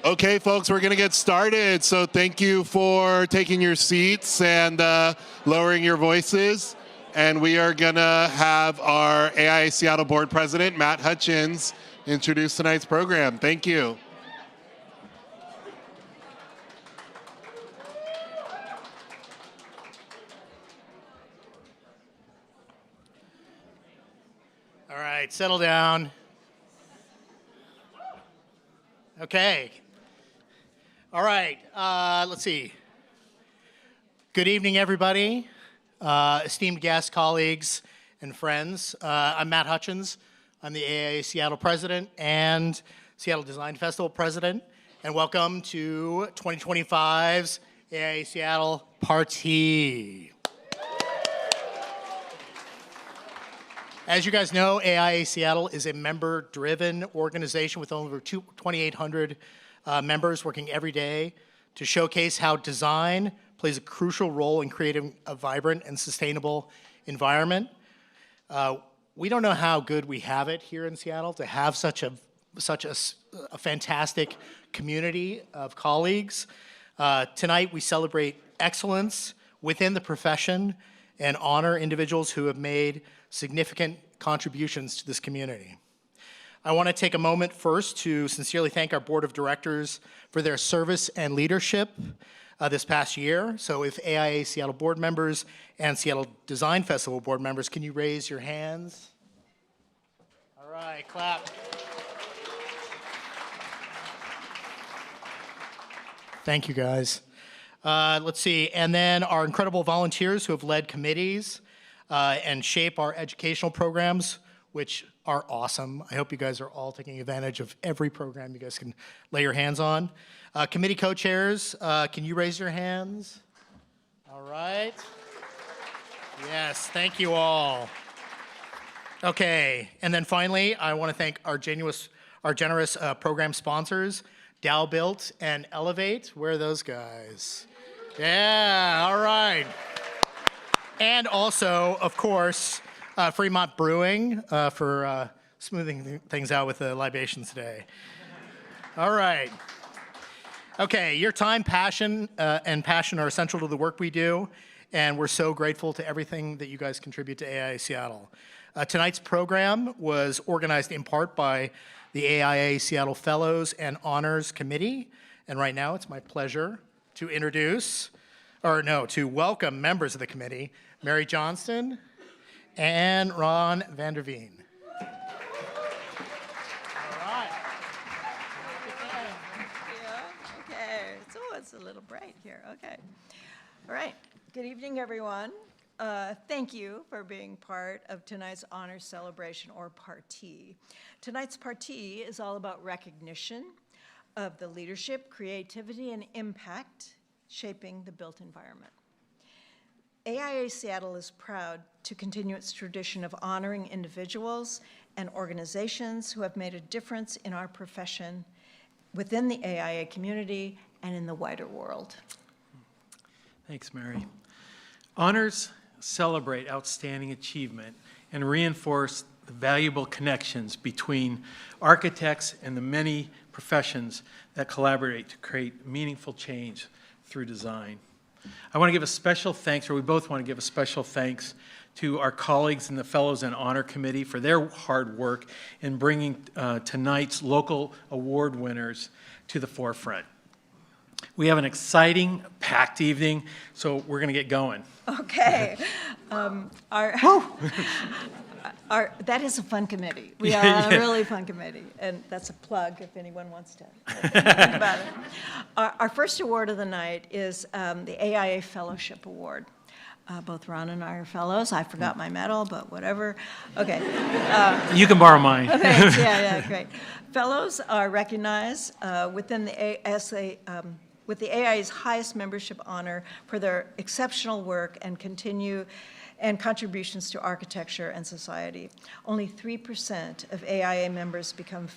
Okay, folks, we're going to get started. So thank you for taking your seats and lowering your voices. And we are going to have our AIA Seattle Board President, Matt Hutchins, introduce tonight's program. Thank you. All right, settle down. Okay. All right, let's see. Good evening, everybody. Esteemed guests, colleagues, and friends. I'm Matt Hutchins. I'm the AIA Seattle President and Seattle Design Festival President. And welcome to 2025's AIA Seattle Parti. As you guys know, AIA Seattle is a member-driven organization with over 2,800 members working every day to showcase how design plays a crucial role in creating a vibrant and sustainable environment. We don't know how good we have it here in Seattle to have such a fantastic community of colleagues. Tonight we celebrate excellence within the profession and honor individuals who have made significant contributions to this community. I want to take a moment first to sincerely thank our board of directors for their service and leadership this past year. So if AIA Seattle board members and Seattle Design Festival board members, can you raise your hands? All right, clap. Thank you, guys. Let's see, and then our incredible volunteers who have led committees and shape our educational programs, which are awesome. I hope you guys are all taking advantage of every program you guys can lay your hands on. Committee co-chairs, can you raise your hands? All right. Yes, thank you all. Okay, and then finally, I want to thank our generous program sponsors, Dow Built and Elevate. Where are those guys? Yeah, all right. And also, of course, Fremont Brewing for smoothing things out with the libations today. All right. Okay, your time, passion, and passion are essential to the work we do, and we're so grateful to everything that you guys contribute to AIA Seattle. Tonight's program was organized in part by the AIA Seattle Fellows and Honors Committee, and right now it's my pleasure to welcome members of the committee, Mary Johnston and Ron Van der Veen. All right. Okay, so it's a little bright here. Okay. All right. Good evening, everyone. Thank you for being part of tonight's honor celebration, or party. Tonight's party is all about recognition of the leadership, creativity, and impact shaping the built environment. AIA Seattle is proud to continue its tradition of honoring individuals and organizations who have made a difference in our profession, within the AIA community, and in the wider world. Thanks, Mary. Honors celebrate outstanding achievement and reinforce the valuable connections between architects and the many professions that collaborate to create meaningful change through design. I want to give a special thanks, or we both want to give a special thanks to our colleagues in the Fellows and Honor Committee for their hard work in bringing tonight's local award winners to the forefront. We have an exciting, packed evening, so we're going to get going. Okay. That is a fun committee. We are a really fun committee, and that's a plug if anyone wants to think about it. Our first award of the night is the AIA Fellowship Award. Both Ron and I are fellows. I forgot my medal, but whatever. Okay. You can borrow mine. Thanks. Yeah, great. Fellows are recognized within with the AIA's highest membership honor for their exceptional work and contributions to architecture and society. Only 3% of AIA members become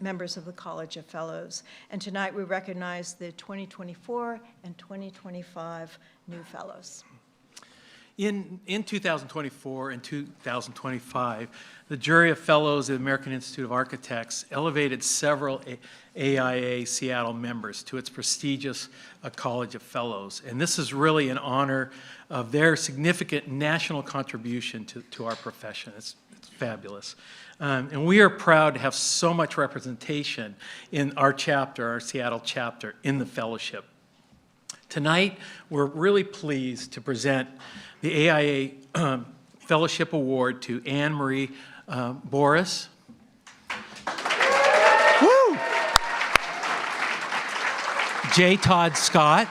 members of the College of Fellows. And tonight we recognize the 2024 and 2025 new fellows. In 2024 and 2025, the jury of fellows at the American Institute of Architects elevated several AIA Seattle members to its prestigious College of Fellows. And this is really in honor of their significant national contribution to our profession. It's fabulous. And we are proud to have so much representation in our chapter, our Seattle chapter, in the fellowship. Tonight, we're really pleased to present the AIA Fellowship Award to Anne Marie Boris. Woo! J. Todd Scott.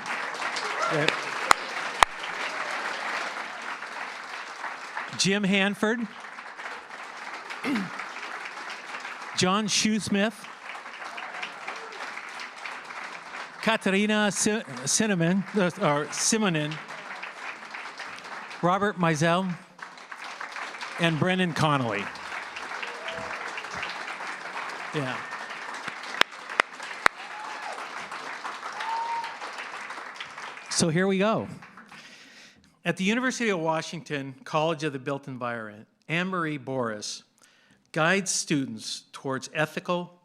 Jim Hanford. John Shoesmith. Katarina Simonen. Robert Misel. And Brennan Connolly. Yeah. So here we go. At the University of Washington College of the Built Environment, Anne Marie Boris guides students towards ethical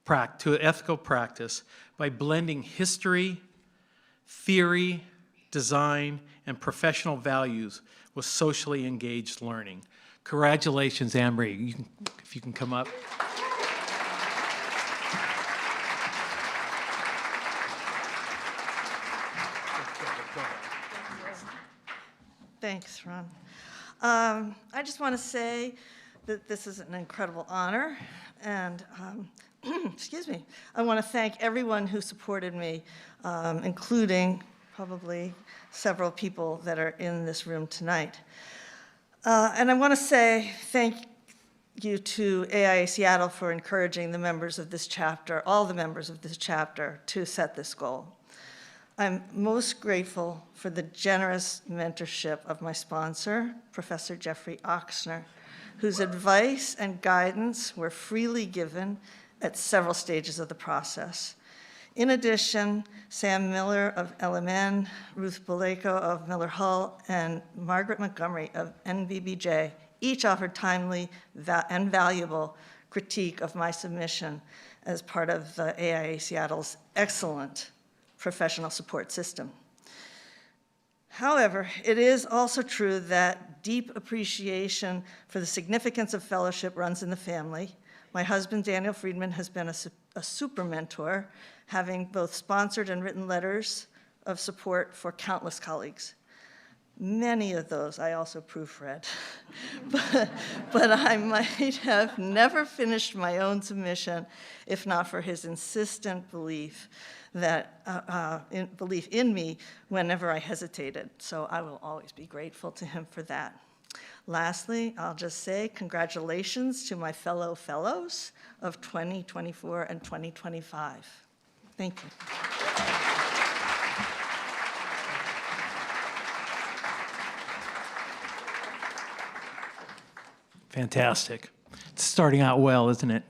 practice by blending history, theory, design, and professional values with socially engaged learning. Congratulations, Anne Marie. If you can come up. Thanks, Ron. I just want to say that this is an incredible honor, and excuse me, I want to thank everyone who supported me, including probably several people that are in this room tonight. And I want to say thank you to AIA Seattle for encouraging the members of this chapter, all the members of this chapter, to set this goal. I'm most grateful for the generous mentorship of my sponsor, Professor Jeffrey Oxner, whose advice and guidance were freely given at several stages of the process. In addition, Sam Miller of LMN, Ruth Baleko of Miller Hull, and Margaret Montgomery of NBBJ each offered timely and valuable critique of my submission as part of the AIA Seattle's excellent professional support system. However, it is also true that deep appreciation for the significance of fellowship runs in the family. My husband, Daniel Friedman, has been a super mentor, having both sponsored and written letters of support for countless colleagues. Many of those I also proofread, but I might have never finished my own submission if not for his insistent belief in me whenever I hesitated. So I will always be grateful to him for that. Lastly, I'll just say congratulations to my fellow fellows of 2024 and 2025. Thank you. Fantastic. It's starting out well, isn't it?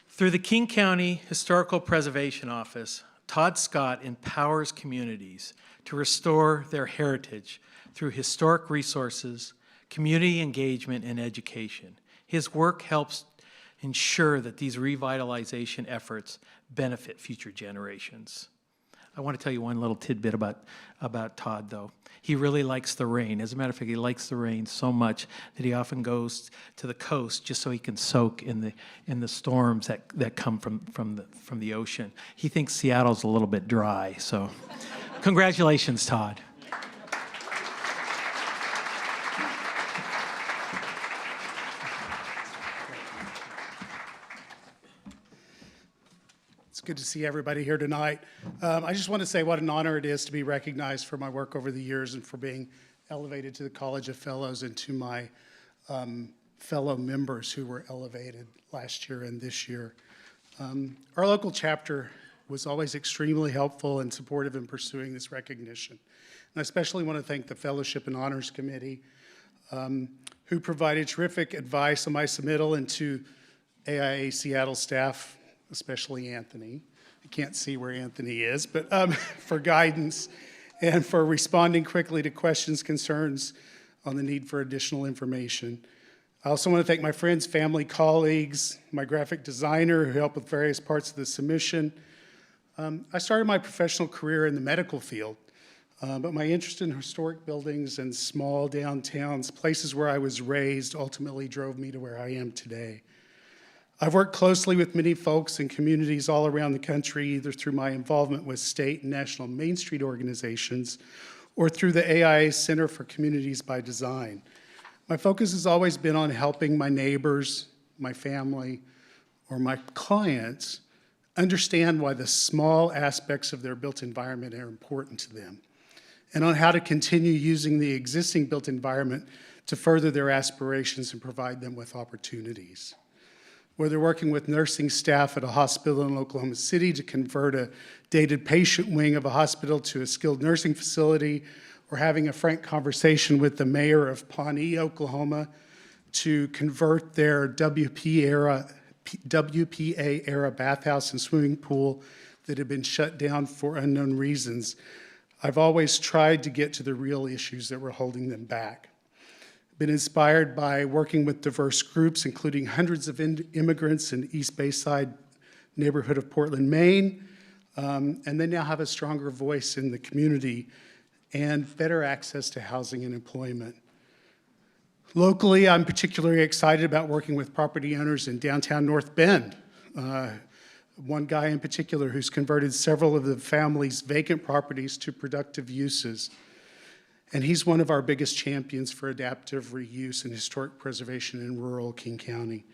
Through the King County Historical Preservation Office, Todd Scott empowers communities to restore their heritage through historic resources, community engagement, and education. His work helps ensure that these revitalization efforts benefit future generations. I want to tell you one little tidbit about Todd, though. He really likes the rain. As a matter of fact, he likes the rain so much that he often goes to the coast just so he can soak in the storms that come from the ocean. He thinks Seattle's a little bit dry, so congratulations, Todd. Good to see everybody here tonight. I just want to say what an honor it is to be recognized for my work over the years and for being elevated to the College of Fellows and to my fellow members who were elevated last year and this year. Our local chapter was always extremely helpful and supportive in pursuing this recognition. And I especially want to thank the Fellowship and Honors Committee who provided terrific advice on my submittal and to AIA Seattle staff, especially Anthony. I can't see where Anthony is, but for guidance and for responding quickly to questions, concerns on the need for additional information. I also want to thank my friends, family, colleagues, my graphic designer who helped with various parts of the submission. I started my professional career in the medical field, but my interest in historic buildings and small downtowns, places where I was raised, ultimately drove me to where I am today. I've worked closely with many folks and communities all around the country, either through my involvement with state and national Main Street organizations or through the AIA Center for Communities by Design. My focus has always been on helping my neighbors, my family, or my clients understand why the small aspects of their built environment are important to them, and on how to continue using the existing built environment to further their aspirations and provide them with opportunities. Whether working with nursing staff at a hospital in Oklahoma City to convert a dated patient wing of a hospital to a skilled nursing facility, or having a frank conversation with the mayor of Pawnee, Oklahoma, to convert their WPA-era bathhouse and swimming pool that had been shut down for unknown reasons, I've always tried to get to the real issues that were holding them back. Been inspired by working with diverse groups, including hundreds of immigrants in the East Bayside neighborhood of Portland, Maine, and they now have a stronger voice in the community and better access to housing and employment. Locally, I'm particularly excited about working with property owners in downtown North Bend. One guy in particular who's converted several of the family's vacant properties to productive uses. And he's one of our biggest champions for adaptive reuse and historic preservation in rural King County.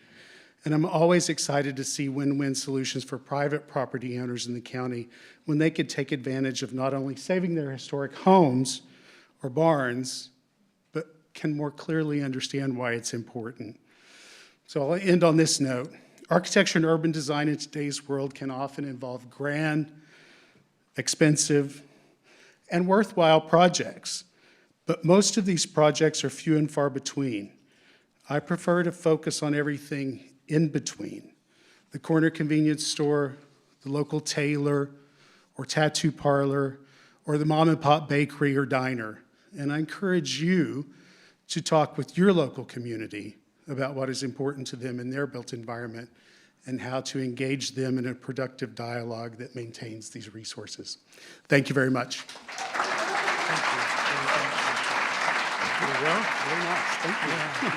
And I'm always excited to see win-win solutions for private property owners in the county when they could take advantage of not only saving their historic homes or barns, but can more clearly understand why it's important. So I'll end on this note. Architecture and urban design in today's world can often involve grand, expensive, and worthwhile projects. But most of these projects are few and far between. I prefer to focus on everything in between. The corner convenience store, the local tailor or tattoo parlor, or the mom and pop bakery or diner. And I encourage you to talk with your local community about what is important to them in their built environment and how to engage them in a productive dialogue that maintains these resources. Thank you very much. Very well. Very nice. Thank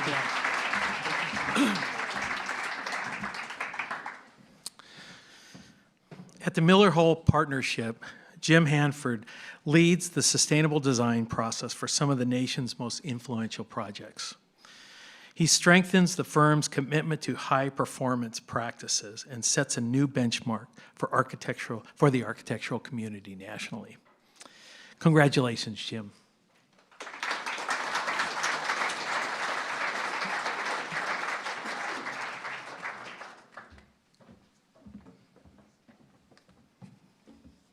you. At the Miller Hole Partnership, Jim Hanford leads the sustainable design process for some of the nation's most influential projects. He strengthens the firm's commitment to high performance practices and sets a new benchmark for the architectural community nationally. Congratulations, Jim.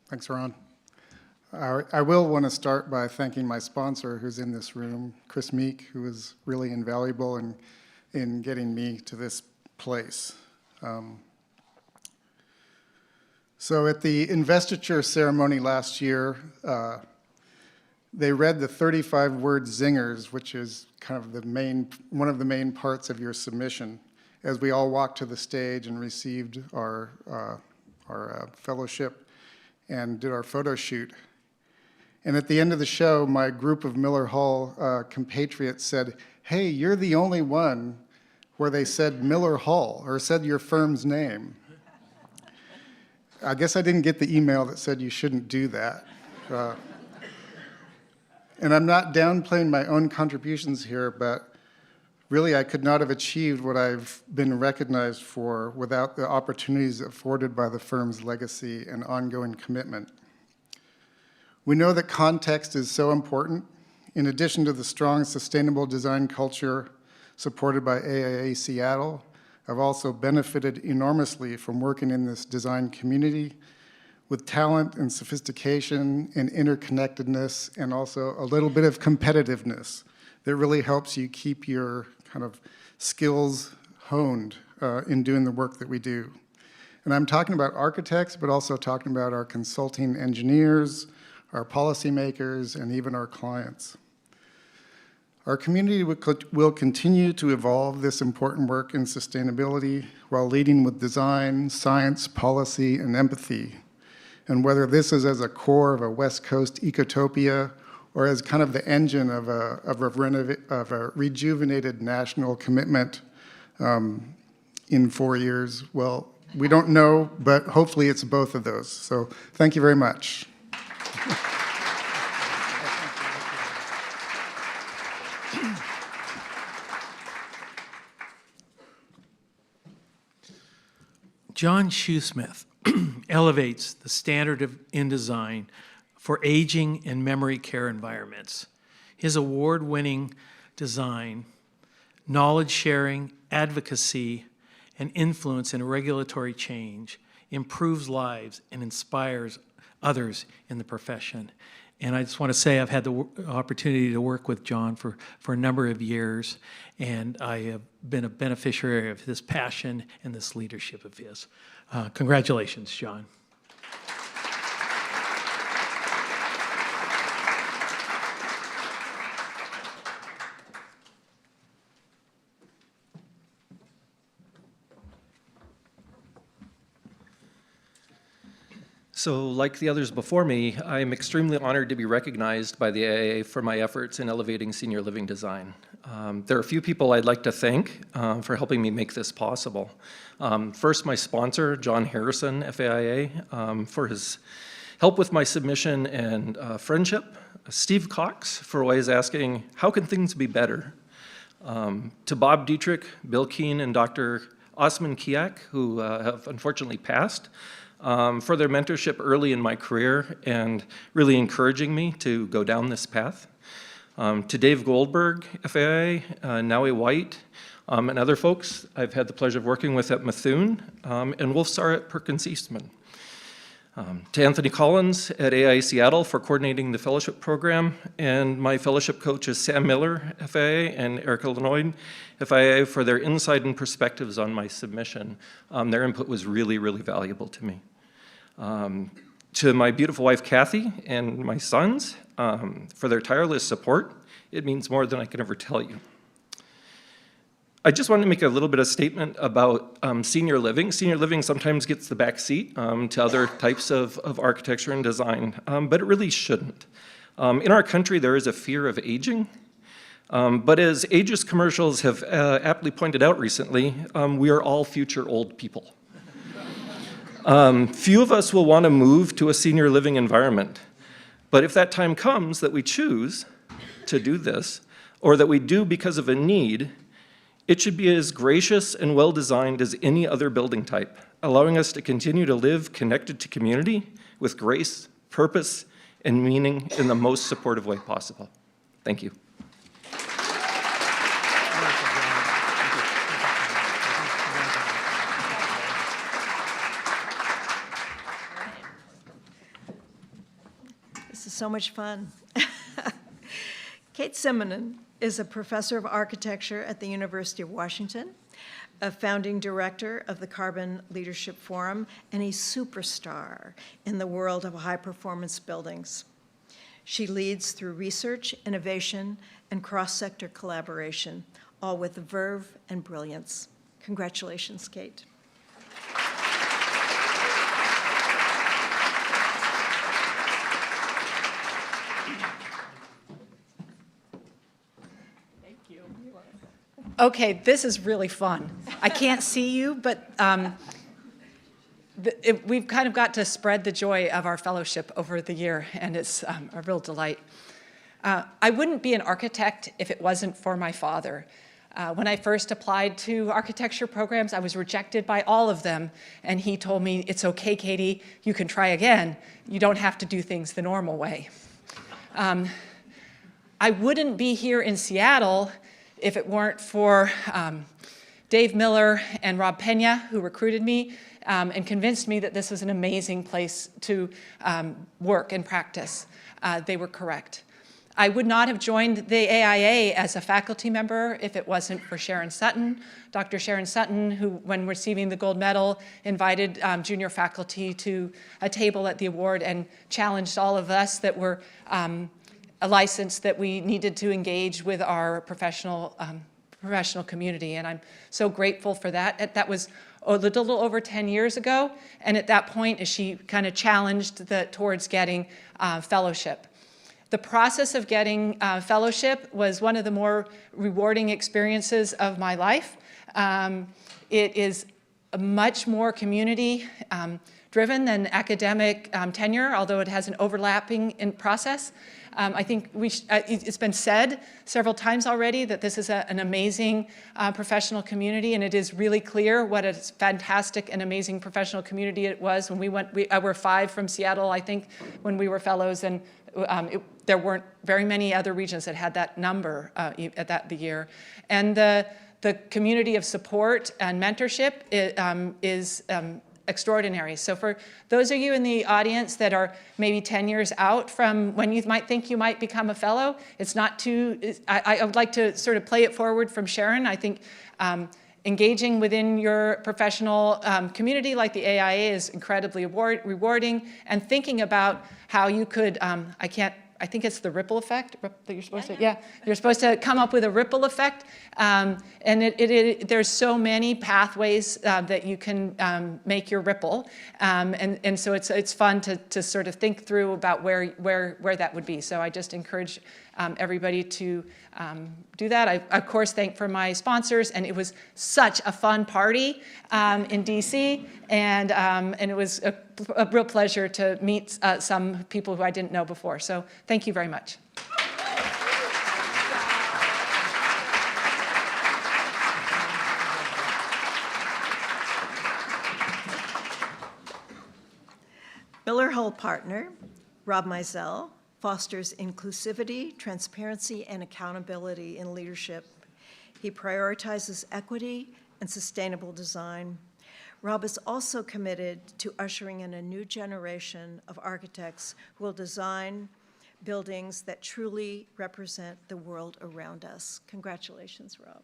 Thanks, Ron. I will want to start by thanking my sponsor who's in this room, Chris Meek, who was really invaluable in getting me to this place. So at the investiture ceremony last year, they read the 35-word zingers, which is kind of one of the main parts of your submission, as we all walked to the stage and received our fellowship and did our photo shoot. And at the end of the show, my group of Miller Hall compatriots said, "Hey, you're the only one where they said Miller Hall or said your firm's name." I guess I didn't get the email that said you shouldn't do that. And I'm not downplaying my own contributions here, but really I could not have achieved what I've been recognized for without the opportunities afforded by the firm's legacy and ongoing commitment. We know that context is so important. In addition to the strong sustainable design culture supported by AIA Seattle, I've also benefited enormously from working in this design community with talent and sophistication and interconnectedness and also a little bit of competitiveness that really helps you keep your kind of skills honed in doing the work that we do. And I'm talking about architects, but also talking about our consulting engineers, our policymakers, and even our clients. Our community will continue to evolve this important work in sustainability while leading with design, science, policy, and empathy. And whether this is as a core of a West Coast ecotopia or as kind of the engine of a rejuvenated national commitment in 4 years, well, we don't know, but hopefully it's both of those. So thank you very much. John Shoesmith elevates the standard in design for aging and memory care environments. His award-winning design, knowledge sharing, advocacy, and influence in regulatory change improves lives and inspires others in the profession. And I just want to say I've had the opportunity to work with John for a number of years, and I have been a beneficiary of his passion and this leadership of his. Congratulations, John. So like the others before me, I'm extremely honored to be recognized by the AIA for my efforts in elevating senior living design. There are a few people I'd like to thank for helping me make this possible. First, my sponsor, John Harrison, FAIA, for his help with my submission and friendship. Steve Cox, for always asking, how can things be better? To Bob Dietrich, Bill Keene, and Dr. Osman Kiak, who have unfortunately passed, for their mentorship early in my career and really encouraging me to go down this path. To Dave Goldberg, FAA, Nowie White, and other folks I've had the pleasure of working with at Methuen, and Wolfstar at Perkins Eastman. To Anthony Collins at AIA Seattle for coordinating the fellowship program, and my fellowship coaches Sam Miller, FAA, and Erica Lenoid, FAA, for their insight and perspectives on my submission. Their input was really, really valuable to me. To my beautiful wife, Kathy, and my sons, for their tireless support. It means more than I can ever tell you. I just wanted to make a little bit of statement about senior living. Senior living sometimes gets the back seat to other types of architecture and design, but it really shouldn't. In our country, there is a fear of aging, but as ageist commercials have aptly pointed out recently, we are all future old people. Few of us will want to move to a senior living environment, but if that time comes that we choose to do this, or that we do because of a need, it should be as gracious and well-designed as any other building type, allowing us to continue to live connected to community with grace, purpose, and meaning in the most supportive way possible. Thank you. This is so much fun. Kate Simonen is a professor of architecture at the University of Washington, a founding director of the Carbon Leadership Forum, and a superstar in the world of high-performance buildings. She leads through research, innovation, and cross-sector collaboration, all with verve and brilliance. Congratulations, Kate. Okay, this is really fun. I can't see you, but we've kind of got to spread the joy of our fellowship over the year, and it's a real delight. I wouldn't be an architect if it wasn't for my father. When I first applied to architecture programs, I was rejected by all of them, and he told me, it's okay, Katie, you can try again. You don't have to do things the normal way. I wouldn't be here in Seattle if it weren't for Dave Miller and Rob Pena, who recruited me and convinced me that this was an amazing place to work and practice. They were correct. I would not have joined the AIA as a faculty member if it wasn't for Sharon Sutton. Dr. Sharon Sutton, who, when receiving the gold medal, invited junior faculty to a table at the award and challenged all of us that were a license that we needed to engage with our professional community, and I'm so grateful for that. That was a little over 10 years ago, and at that point, she kind of challenged towards getting fellowship. The process of getting fellowship was one of the more rewarding experiences of my life. It is a much more community driven than academic tenure, although it has an overlapping process. I think it's been said several times already that this is an amazing professional community, and it is really clear what a fantastic and amazing professional community it was when we went. We were 5 from Seattle, I think, when we were fellows, and there weren't very many other regions that had that number at the year. And the community of support and mentorship is extraordinary. So for those of you in the audience that are maybe 10 years out from when you might think you might become a fellow, it's not too, I would like to sort of play it forward from Sharon. I think engaging within your professional community like the AIA is incredibly rewarding, and thinking about how you could, I think it's the ripple effect that you're supposed to, you're supposed to come up with a ripple effect. And there's so many pathways that you can make your ripple. And so it's fun to sort of think through about where that would be. So I just encourage everybody to do that. I, of course, thank for my sponsors, and it was such a fun party in DC, and it was a real pleasure to meet some people who I didn't know before. So thank you very much. Miller Hull partner, Rob Misel, fosters inclusivity, transparency, and accountability in leadership. He prioritizes equity and sustainable design. Rob is also committed to ushering in a new generation of architects who will design buildings that truly represent the world around us. Congratulations, Rob.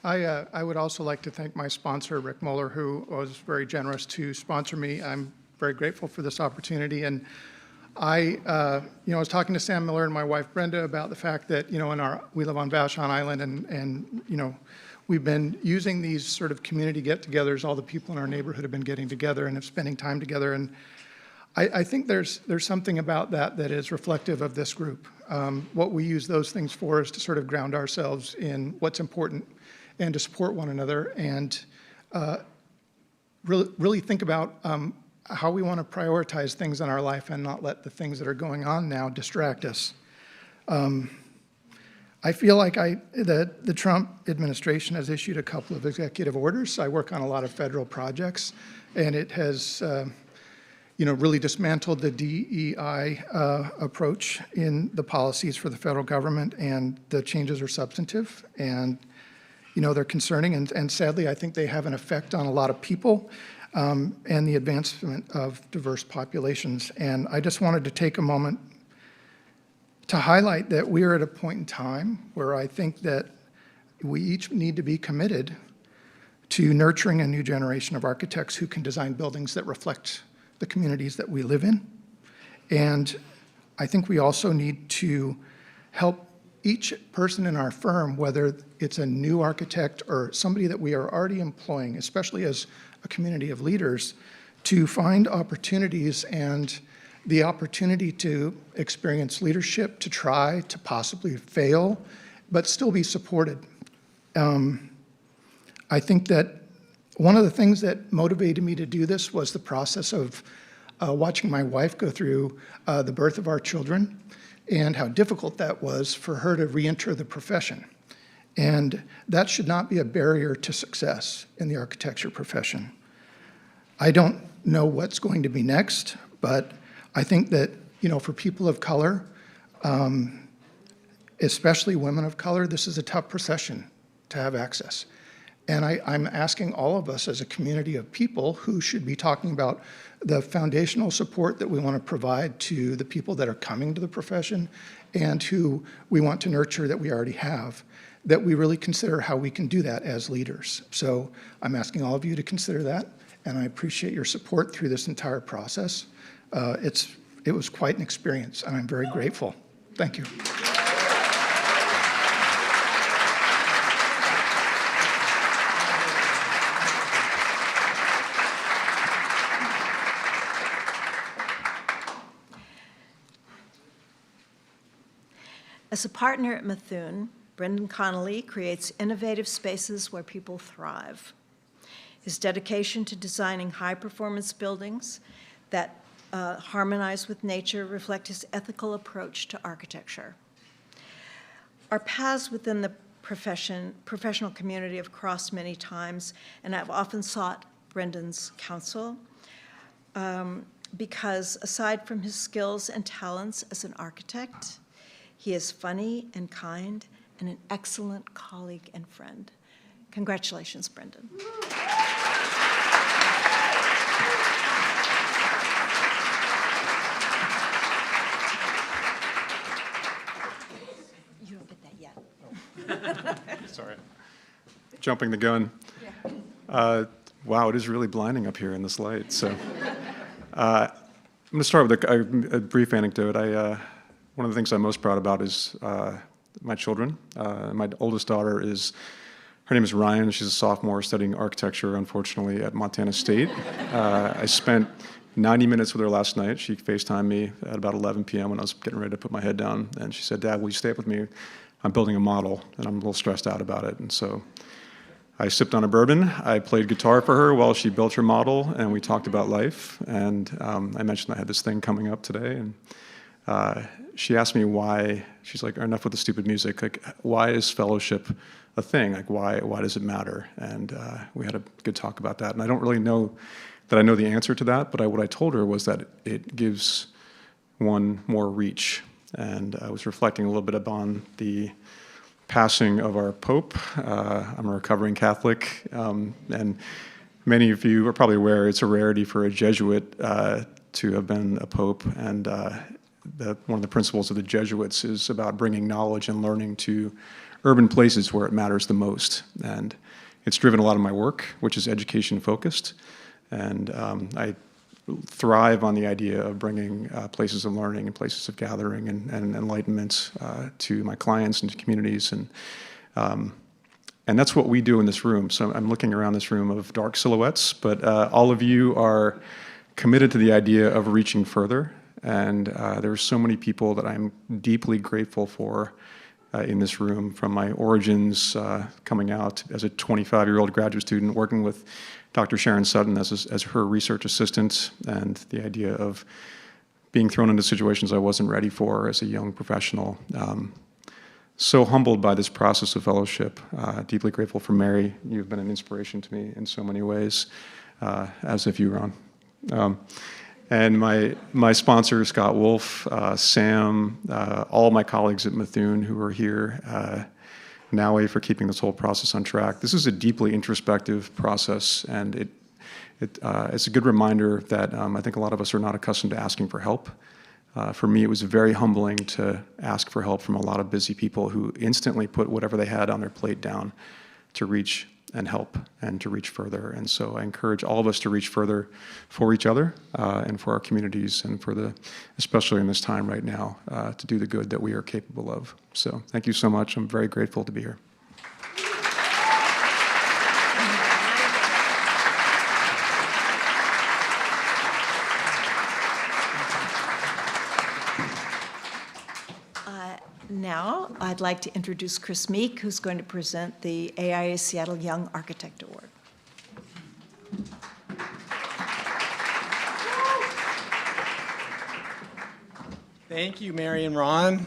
I would also like to thank my sponsor, Rick Muller, who was very generous to sponsor me. I'm very grateful for this opportunity. And I was talking to Sam Miller and my wife Brenda about the fact that, we live on Vashon Island, and we've been using these sort of community get-togethers. All the people in our neighborhood have been getting together and have spending time together. And I think there's something about that is reflective of this group. What we use those things for is to sort of ground ourselves in what's important and to support one another, and really think about how we want to prioritize things in our life and not let the things that are going on now distract us. I feel like the Trump administration has issued a couple of executive orders. I work on a lot of federal projects, and it has really dismantled the DEI approach in the policies for the federal government, and the changes are substantive, and they're concerning, and sadly, I think they have an effect on a lot of people and the advancement of diverse populations. And I just wanted to take a moment to highlight that we are at a point in time where I think that we each need to be committed to nurturing a new generation of architects who can design buildings that reflect the communities that we live in. And I think we also need to help each person in our firm, whether it's a new architect or somebody that we are already employing, especially as a community of leaders, to find opportunities and the opportunity to experience leadership, to try, to possibly fail, but still be supported. I think that one of the things that motivated me to do this was the process of watching my wife go through the birth of our children, and how difficult that was for her to re-enter the profession. And that should not be a barrier to success in the architecture profession. I don't know what's going to be next, but I think that, for people of color, especially women of color, this is a tough profession to have access. And I'm asking all of us as a community of people who should be talking about the foundational support that we want to provide to the people that are coming to the profession and who we want to nurture that we already have, that we really consider how we can do that as leaders. So I'm asking all of you to consider that, and I appreciate your support through this entire process. It was quite an experience, and I'm very grateful. Thank you. As a partner at Methuen, Brendan Connolly creates innovative spaces where people thrive. His dedication to designing high-performance buildings that harmonize with nature reflect his ethical approach to architecture. Our paths within the professional community have crossed many times, and I've often sought Brendan's counsel because aside from his skills and talents as an architect, he is funny and kind and an excellent colleague and friend. Congratulations, Brendan. You don't get that yet. Sorry. Jumping the gun. Wow, it is really blinding up here in this light. So I'm going to start with a brief anecdote. One of the things I'm most proud about is my children. My oldest daughter her name is Ryan. She's a sophomore studying architecture, unfortunately, at Montana State. I spent 90 minutes with her last night. She FaceTimed me at about 11 p.m. when I was getting ready to put my head down. And she said, "Dad, will you stay up with me? I'm building a model, and I'm a little stressed out about it." And so I sipped on a bourbon. I played guitar for her while she built her model, and we talked about life. And I mentioned I had this thing coming up today. And she asked me why. She's like, "Enough with the stupid music. Like, why is fellowship a thing? Like, why does it matter?" And we had a good talk about that. And I don't really know that I know the answer to that, but what I told her was that it gives one more reach. And I was reflecting a little bit upon the passing of our Pope. I'm a recovering Catholic, and many of you are probably aware it's a rarity for a Jesuit to have been a Pope. And one of the principles of the Jesuits is about bringing knowledge and learning to urban places where it matters the most. And it's driven a lot of my work, which is education focused. And I thrive on the idea of bringing places of learning and places of gathering and enlightenment to my clients and to communities. And that's what we do in this room. So I'm looking around this room of dark silhouettes, but all of you are committed to the idea of reaching further. And there are so many people that I'm deeply grateful for in this room, from my origins coming out as a 25-year-old graduate student, working with Dr. Sharon Sutton as her research assistant, and the idea of being thrown into situations I wasn't ready for as a young professional. So humbled by this process of fellowship, deeply grateful for Mary. You've been an inspiration to me in so many ways, as have you, Ron. And my sponsor, Scott Wolf, Sam, all my colleagues at Methuen who are here, NAUA for keeping this whole process on track. This is a deeply introspective process, and it's a good reminder that I think a lot of us are not accustomed to asking for help. For me, it was very humbling to ask for help from a lot of busy people who instantly put whatever they had on their plate down to reach and help and to reach further. And so I encourage all of us to reach further for each other and for our communities and especially in this time right now, to do the good that we are capable of. So thank you so much. I'm very grateful to be here. Now, I'd like to introduce Chris Meek, who's going to present the AIA Seattle Young Architect Award. Thank you, Mary and Ron.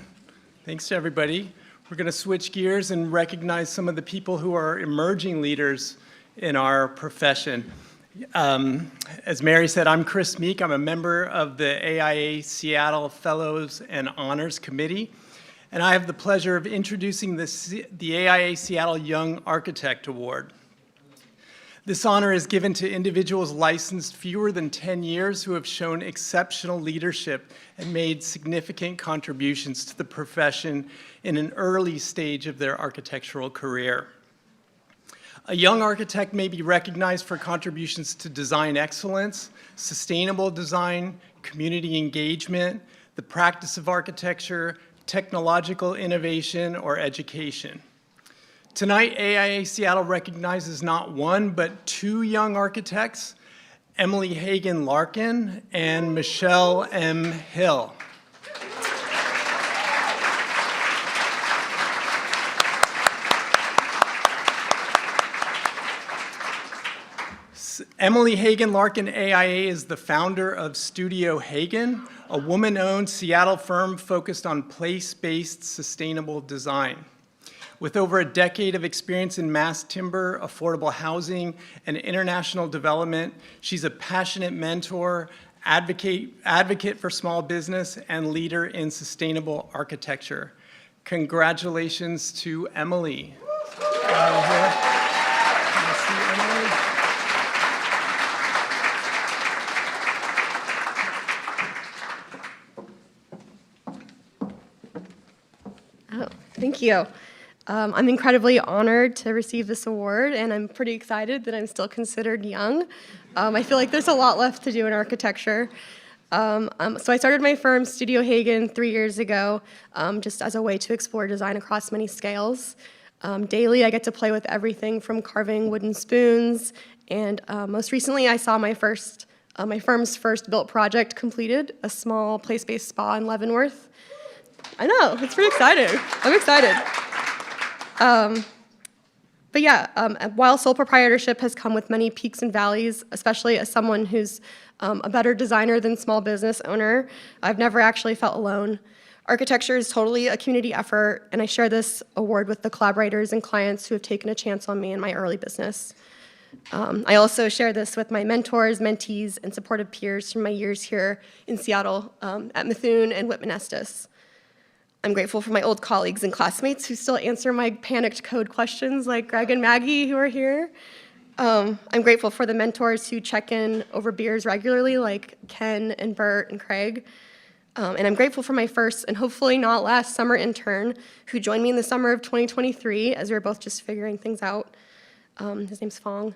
Thanks to everybody. We're going to switch gears and recognize some of the people who are emerging leaders in our profession. As Mary said, I'm Chris Meek. I'm a member of the AIA Seattle Fellows and Honors Committee. and I have the pleasure of introducing the AIA Seattle Young Architect Award. This honor is given to individuals licensed fewer than 10 years who have shown exceptional leadership and made significant contributions to the profession in an early stage of their architectural career. A young architect may be recognized for contributions to design excellence, sustainable design, community engagement, the practice of architecture, technological innovation, or education. Tonight, AIA Seattle recognizes not one, but two young architects, Emily Hagan Larkin and Misel M. Hill. Emily Hagan Larkin AIA is the founder of Studio Hagan, a woman-owned Seattle firm focused on place-based sustainable design. With over a decade of experience in mass timber, affordable housing, and international development, she's a passionate mentor, advocate for small business, and leader in sustainable architecture. Congratulations to Emily. Thank you. I'm incredibly honored to receive this award, and I'm pretty excited that I'm still considered young. I feel like there's a lot left to do in architecture. So I started my firm, Studio Hagan, 3 years ago, just as a way to explore design across many scales. Daily, I get to play with everything from carving wooden spoons, and most recently, I saw my firm's first built project completed, a small place-based spa in Leavenworth. I know, it's pretty exciting. I'm excited. But yeah, while sole proprietorship has come with many peaks and valleys, especially as someone who's a better designer than small business owner, I've never actually felt alone. Architecture is totally a community effort, and I share this award with the collaborators and clients who have taken a chance on me in my early business. I also share this with my mentors, mentees, and supportive peers from my years here in Seattle at Methuen and Whitman Estes. I'm grateful for my old colleagues and classmates who still answer my panicked code questions, like Greg and Maggie, who are here. I'm grateful for the mentors who check in over beers regularly, like Ken and Bert and Craig. And I'm grateful for my first and hopefully not last summer intern who joined me in the summer of 2023 as we were both just figuring things out. His name's Fong.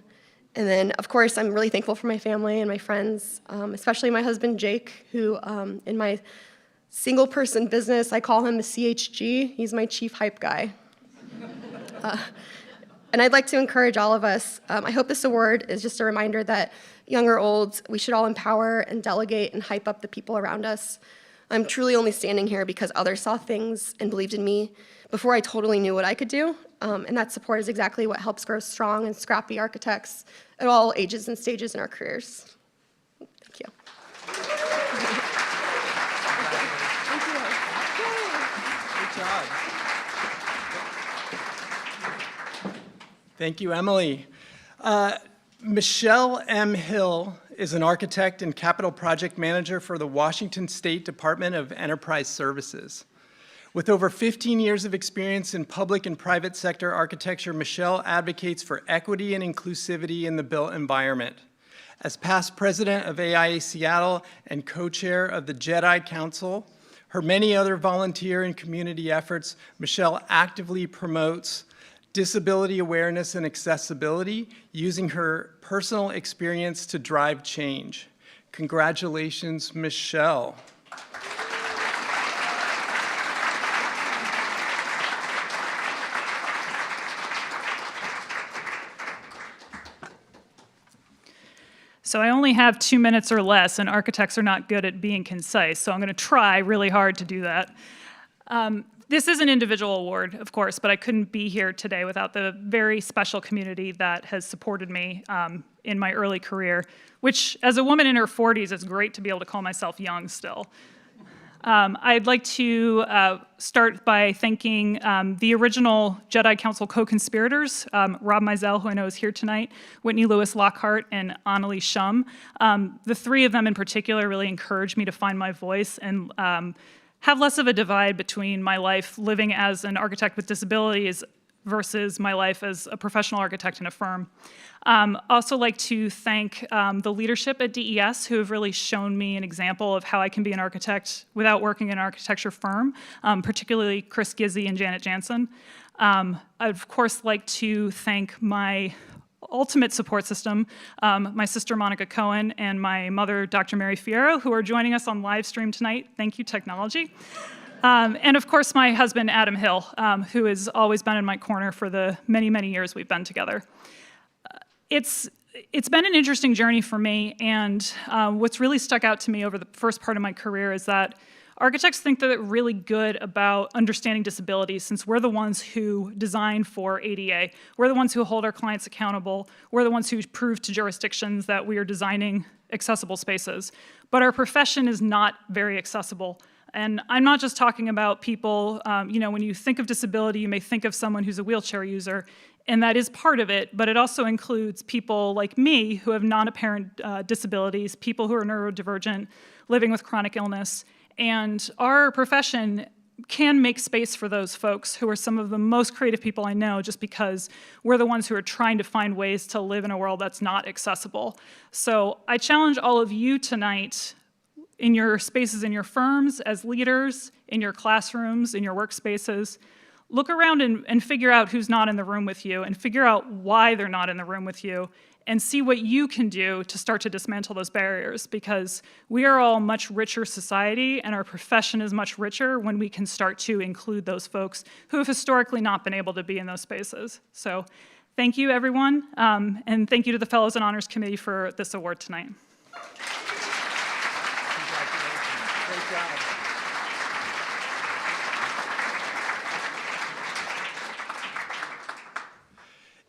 And then, of course, I'm really thankful for my family and my friends, especially my husband, Jake, who in my single-person business, I call him the CHG. He's my chief hype guy. And I'd like to encourage all of us. I hope this award is just a reminder that, young or old, we should all empower and delegate and hype up the people around us. I'm truly only standing here because others saw things and believed in me before I totally knew what I could do. And that support is exactly what helps grow strong and scrappy architects at all ages and stages in our careers. Thank you. Thank you, Emily. Misel M. Hill is an architect and capital project manager for the Washington State Department of Enterprise Services. With over 15 years of experience in public and private sector architecture, Misel advocates for equity and inclusivity in the built environment. As past president of AIA Seattle and co-chair of the JEDI Council, her many other volunteer and community efforts, Misel actively promotes disability awareness and accessibility, using her personal experience to drive change. Congratulations, Misel. So I only have 2 minutes or less, and architects are not good at being concise, so I'm going to try really hard to do that. This is an individual award, of course, but I couldn't be here today without the very special community that has supported me in my early career, which, as a woman in her 40s, is great to be able to call myself young still. I'd like to start by thanking the original JEDI Council co-conspirators, Rob Misel, who I know is here tonight, Whitney Lewis Lockhart, and Connolly Shum. The three of them in particular really encouraged me to find my voice and have less of a divide between my life living as an architect with disabilities versus my life as a professional architect in a firm. Also like to thank the leadership at DES who have really shown me an example of how I can be an architect without working in an architecture firm, particularly Chris Gizzi and Janet Jansen. I'd of course like to thank my ultimate support system, my sister Monica Cohen and my mother Dr. Mary Fierro, who are joining us on live stream tonight. Thank you, technology. And of course, my husband, Adam Hill, who has always been in my corner for the many, many years we've been together. It's been an interesting journey for me, and what's really stuck out to me over the first part of my career is that architects think that they're really good about understanding disabilities since we're the ones who design for ADA. We're the ones who hold our clients accountable. We're the ones who prove to jurisdictions that we are designing accessible spaces. But our profession is not very accessible. And I'm not just talking about people, when you think of disability, you may think of someone who's a wheelchair user, and that is part of it, but it also includes people like me who have non-apparent disabilities, people who are neurodivergent, living with chronic illness, and our profession can make space for those folks who are some of the most creative people I know just because we're the ones who are trying to find ways to live in a world that's not accessible. So I challenge all of you tonight in your spaces in your firms, as leaders, in your classrooms, in your workspaces, look around and figure out who's not in the room with you and figure out why they're not in the room with you and see what you can do to start to dismantle those barriers because we are all a much richer society and our profession is much richer when we can start to include those folks who have historically not been able to be in those spaces. So thank you, everyone, and thank you to the Fellows and Honors Committee for this award tonight.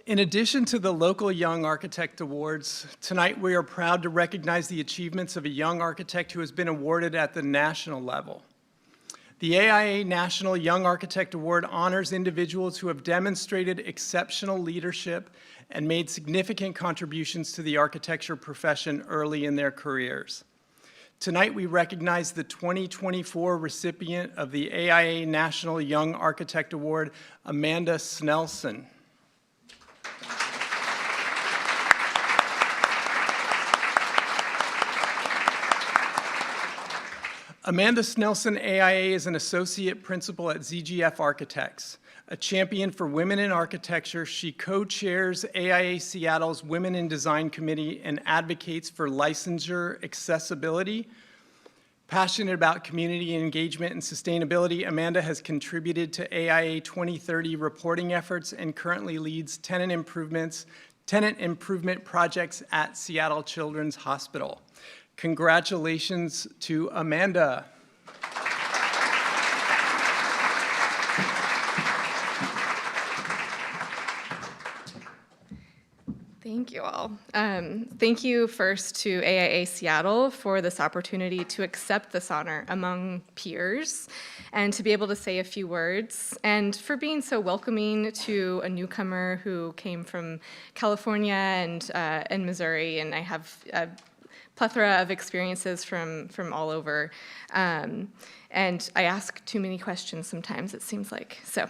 In addition to the local Young Architect Awards, tonight we are proud to recognize the achievements of a young architect who has been awarded at the national level. The AIA National Young Architect Award honors individuals who have demonstrated exceptional leadership and made significant contributions to the architecture profession early in their careers. Tonight we recognize the 2024 recipient of the AIA National Young Architect Award, Amanda Snelson. Amanda Snelson, AIA, is an associate principal at ZGF Architects. A champion for women in architecture, she co-chairs AIA Seattle's Women in Design Committee and advocates for licensure accessibility. Passionate about community engagement and sustainability, Amanda has contributed to AIA 2030 reporting efforts and currently leads tenant improvement projects at Seattle Children's Hospital. Congratulations to Amanda. Thank you all. Thank you first to AIA Seattle for this opportunity to accept this honor among peers and to be able to say a few words, and for being so welcoming to a newcomer who came from California and Missouri, and I have a plethora of experiences from all over. And I ask too many questions sometimes, it seems like. So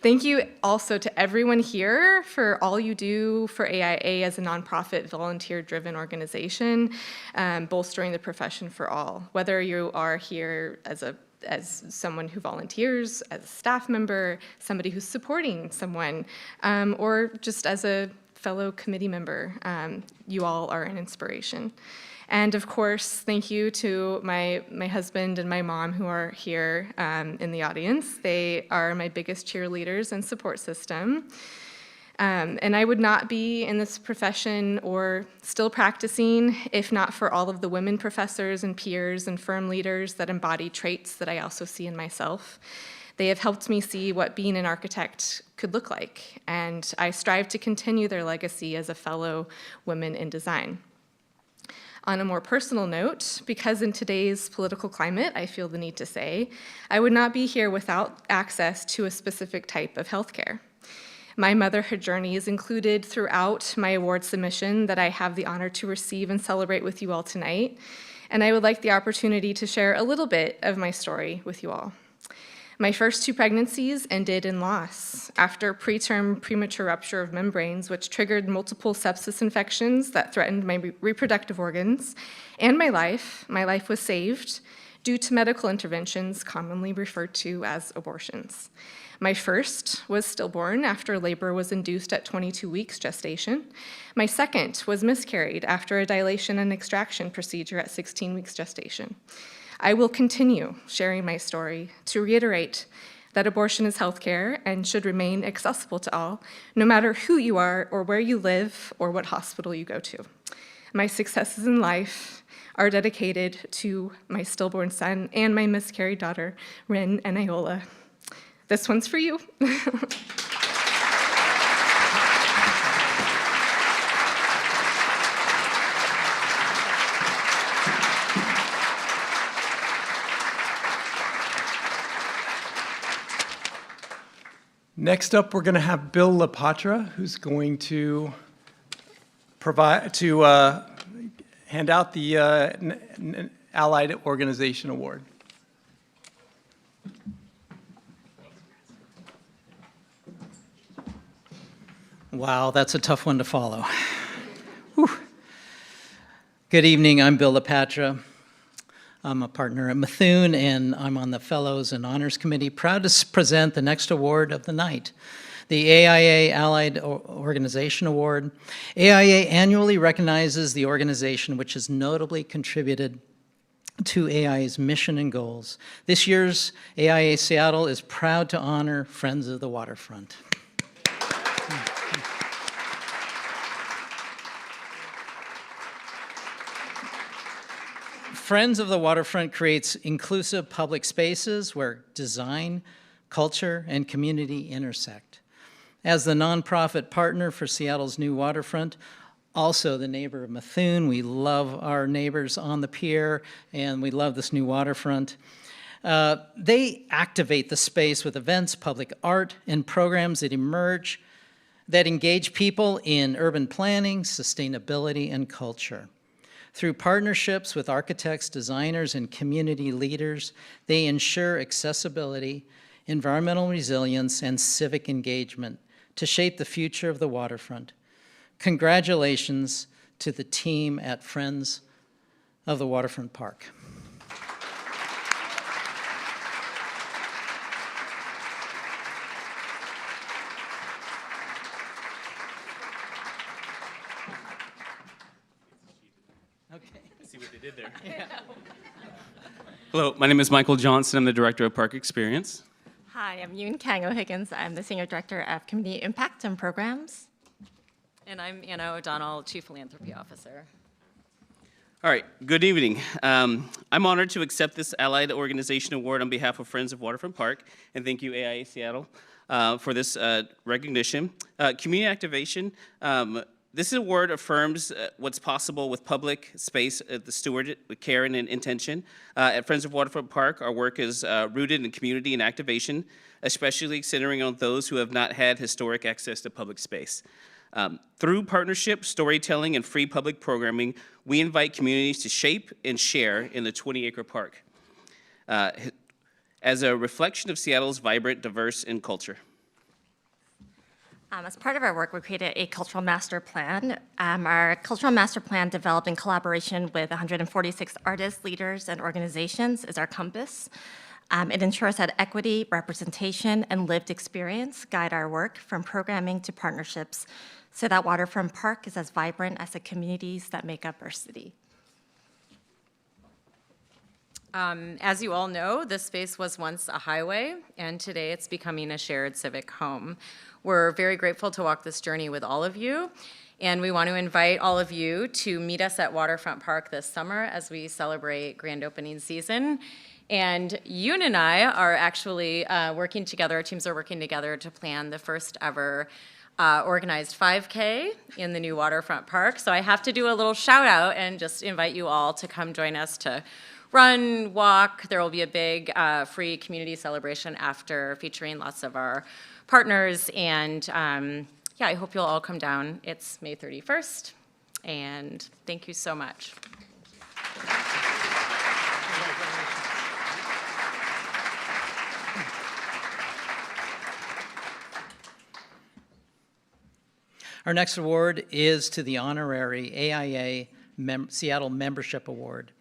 thank you also to everyone here for all you do for AIA as a nonprofit, volunteer-driven organization, bolstering the profession for all. Whether you are here as someone who volunteers, as a staff member, somebody who's supporting someone, or just as a fellow committee member, you all are an inspiration. And of course, thank you to my husband and my mom who are here in the audience. They are my biggest cheerleaders and support system. And I would not be in this profession or still practicing if not for all of the women professors and peers and firm leaders that embody traits that I also see in myself. They have helped me see what being an architect could look like, and I strive to continue their legacy as a fellow woman in design. On a more personal note, because in today's political climate, I feel the need to say, I would not be here without access to a specific type of healthcare. My motherhood journey is included throughout my award submission that I have the honor to receive and celebrate with you all tonight. and I would like the opportunity to share a little bit of my story with you all. My first 2 pregnancies ended in loss after preterm premature rupture of membranes, which triggered multiple sepsis infections that threatened my reproductive organs and my life. My life was saved due to medical interventions commonly referred to as abortions. My first was stillborn after labor was induced at 22 weeks gestation. My second was miscarried after a dilation and extraction procedure at 16 weeks gestation. I will continue sharing my story to reiterate that abortion is healthcare and should remain accessible to all, no matter who you are or where you live or what hospital you go to. My successes in life are dedicated to my stillborn son and my miscarried daughter, Rin and Iola. This one's for you. Next up, we're going to have Bill LaPatra, who's going to hand out the Allied Organization Award. Wow, that's a tough one to follow. Whew. Good evening, I'm Bill LaPatra. I'm a partner at Methuen, and I'm on the Fellows and Honors Committee. Proud to present the next award of the night, the AIA Allied Organization Award. AIA annually recognizes the organization which has notably contributed to AIA's mission and goals. This year's AIA Seattle is proud to honor Friends of the Waterfront. Friends of the Waterfront creates inclusive public spaces where design, culture, and community intersect. As the nonprofit partner for Seattle's new waterfront, also the neighbor of Methuen, we love our neighbors on the pier, and we love this new waterfront. They activate the space with events, public art, and programs that emerge that engage people in urban planning, sustainability, and culture. Through partnerships with architects, designers, and community leaders, they ensure accessibility, environmental resilience, and civic engagement to shape the future of the waterfront. Congratulations to the team at Friends of the Waterfront Park. Hello, my name is Michael Johnson. I'm the Director of Park Experience. Hi, I'm Yoon Kang O'Higgins. I'm the Senior Director of Community Impact and Programs. And I'm Anna O'Donnell, Chief Philanthropy Officer. All right, good evening. I'm honored to accept this Allied Organization Award on behalf of Friends of Waterfront Park, and thank you, AIA Seattle, for this recognition. Community activation. This award affirms what's possible with public space at the steward with care and intention. At Friends of Waterfront Park, our work is rooted in community and activation, especially centering on those who have not had historic access to public space. Through partnership, storytelling, and free public programming, we invite communities to shape and share in the 20-acre park as a reflection of Seattle's vibrant, diverse, and culture. As part of our work, we created a cultural master plan. Our cultural master plan, developed in collaboration with 146 artists, leaders, and organizations, is our compass. It ensures that equity, representation, and lived experience guide our work from programming to partnerships so that Waterfront Park is as vibrant as the communities that make up our city. As you all know, this space was once a highway, and today it's becoming a shared civic home. We're very grateful to walk this journey with all of you, and we want to invite all of you to meet us at Waterfront Park this summer as we celebrate grand opening season. And Yoon and I are actually working together, our teams are working together to plan the first ever organized 5K in the new Waterfront Park. So I have to do a little shout out and just invite you all to come join us to run, walk. There will be a big free community celebration after featuring lots of our partners. And yeah, I hope you'll all come down. It's May 31st. And thank you so much. Our next award is to the Honorary AIA Seattle Membership Award.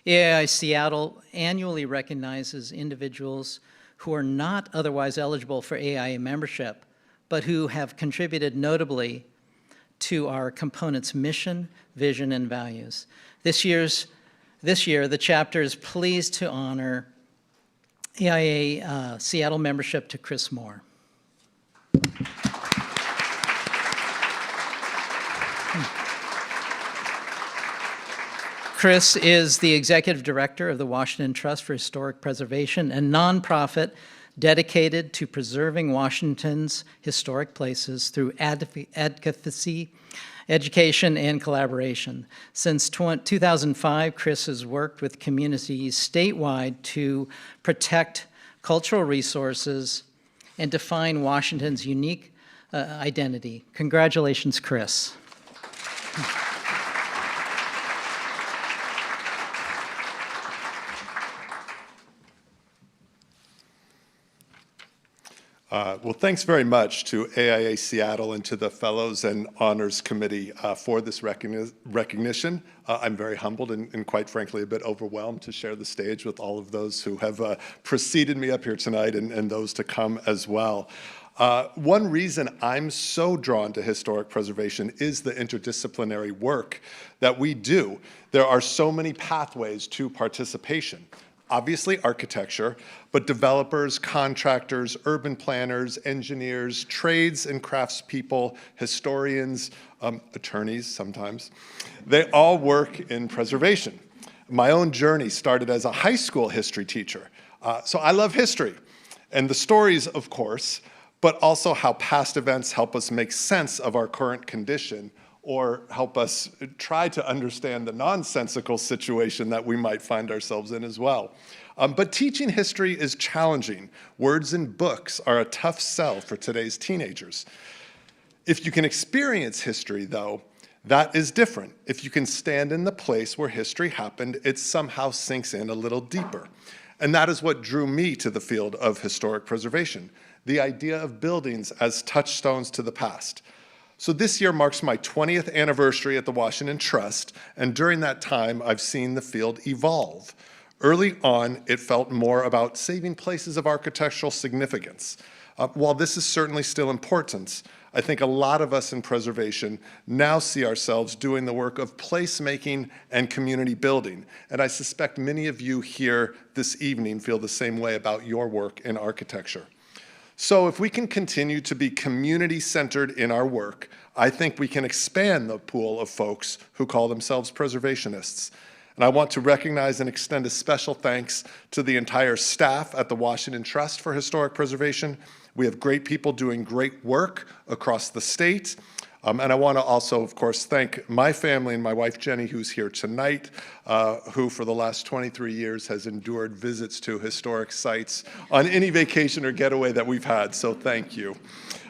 AIA Seattle annually recognizes individuals who are not otherwise eligible for AIA membership, but who have contributed notably to our component's mission, vision, and values. This year, the chapter is pleased to honor AIA Seattle membership to Chris Moore. Chris is the executive director of the Washington Trust for Historic Preservation, a nonprofit dedicated to preserving Washington's historic places through advocacy, education, and collaboration. Since 2005, Chris has worked with communities statewide to protect cultural resources and define Washington's unique identity. Congratulations, Chris. Well, thanks very much to AIA Seattle and to the Fellows and Honors Committee for this recognition. I'm very humbled and quite frankly a bit overwhelmed to share the stage with all of those who have preceded me up here tonight and those to come as well. One reason I'm so drawn to historic preservation is the interdisciplinary work that we do. There are so many pathways to participation. Obviously architecture, but developers, contractors, urban planners, engineers, trades and craftspeople, historians, attorneys sometimes, they all work in preservation. My own journey started as a high school history teacher. So I love history and the stories, of course, but also how past events help us make sense of our current condition or help us try to understand the nonsensical situation that we might find ourselves in as well. But teaching history is challenging. Words and books are a tough sell for today's teenagers. If you can experience history, though, that is different. If you can stand in the place where history happened, it somehow sinks in a little deeper. And that is what drew me to the field of historic preservation, the idea of buildings as touchstones to the past. So this year marks my 20th anniversary at the Washington Trust, and during that time, I've seen the field evolve. Early on, it felt more about saving places of architectural significance. While this is certainly still important, I think a lot of us in preservation now see ourselves doing the work of placemaking and community building, and I suspect many of you here this evening feel the same way about your work in architecture. So if we can continue to be community-centered in our work, I think we can expand the pool of folks who call themselves preservationists. And I want to recognize and extend a special thanks to the entire staff at the Washington Trust for Historic Preservation. We have great people doing great work across the state. And I want to also, of course, thank my family and my wife, Jenny, who's here tonight, who for the last 23 years has endured visits to historic sites on any vacation or getaway that we've had, so thank you.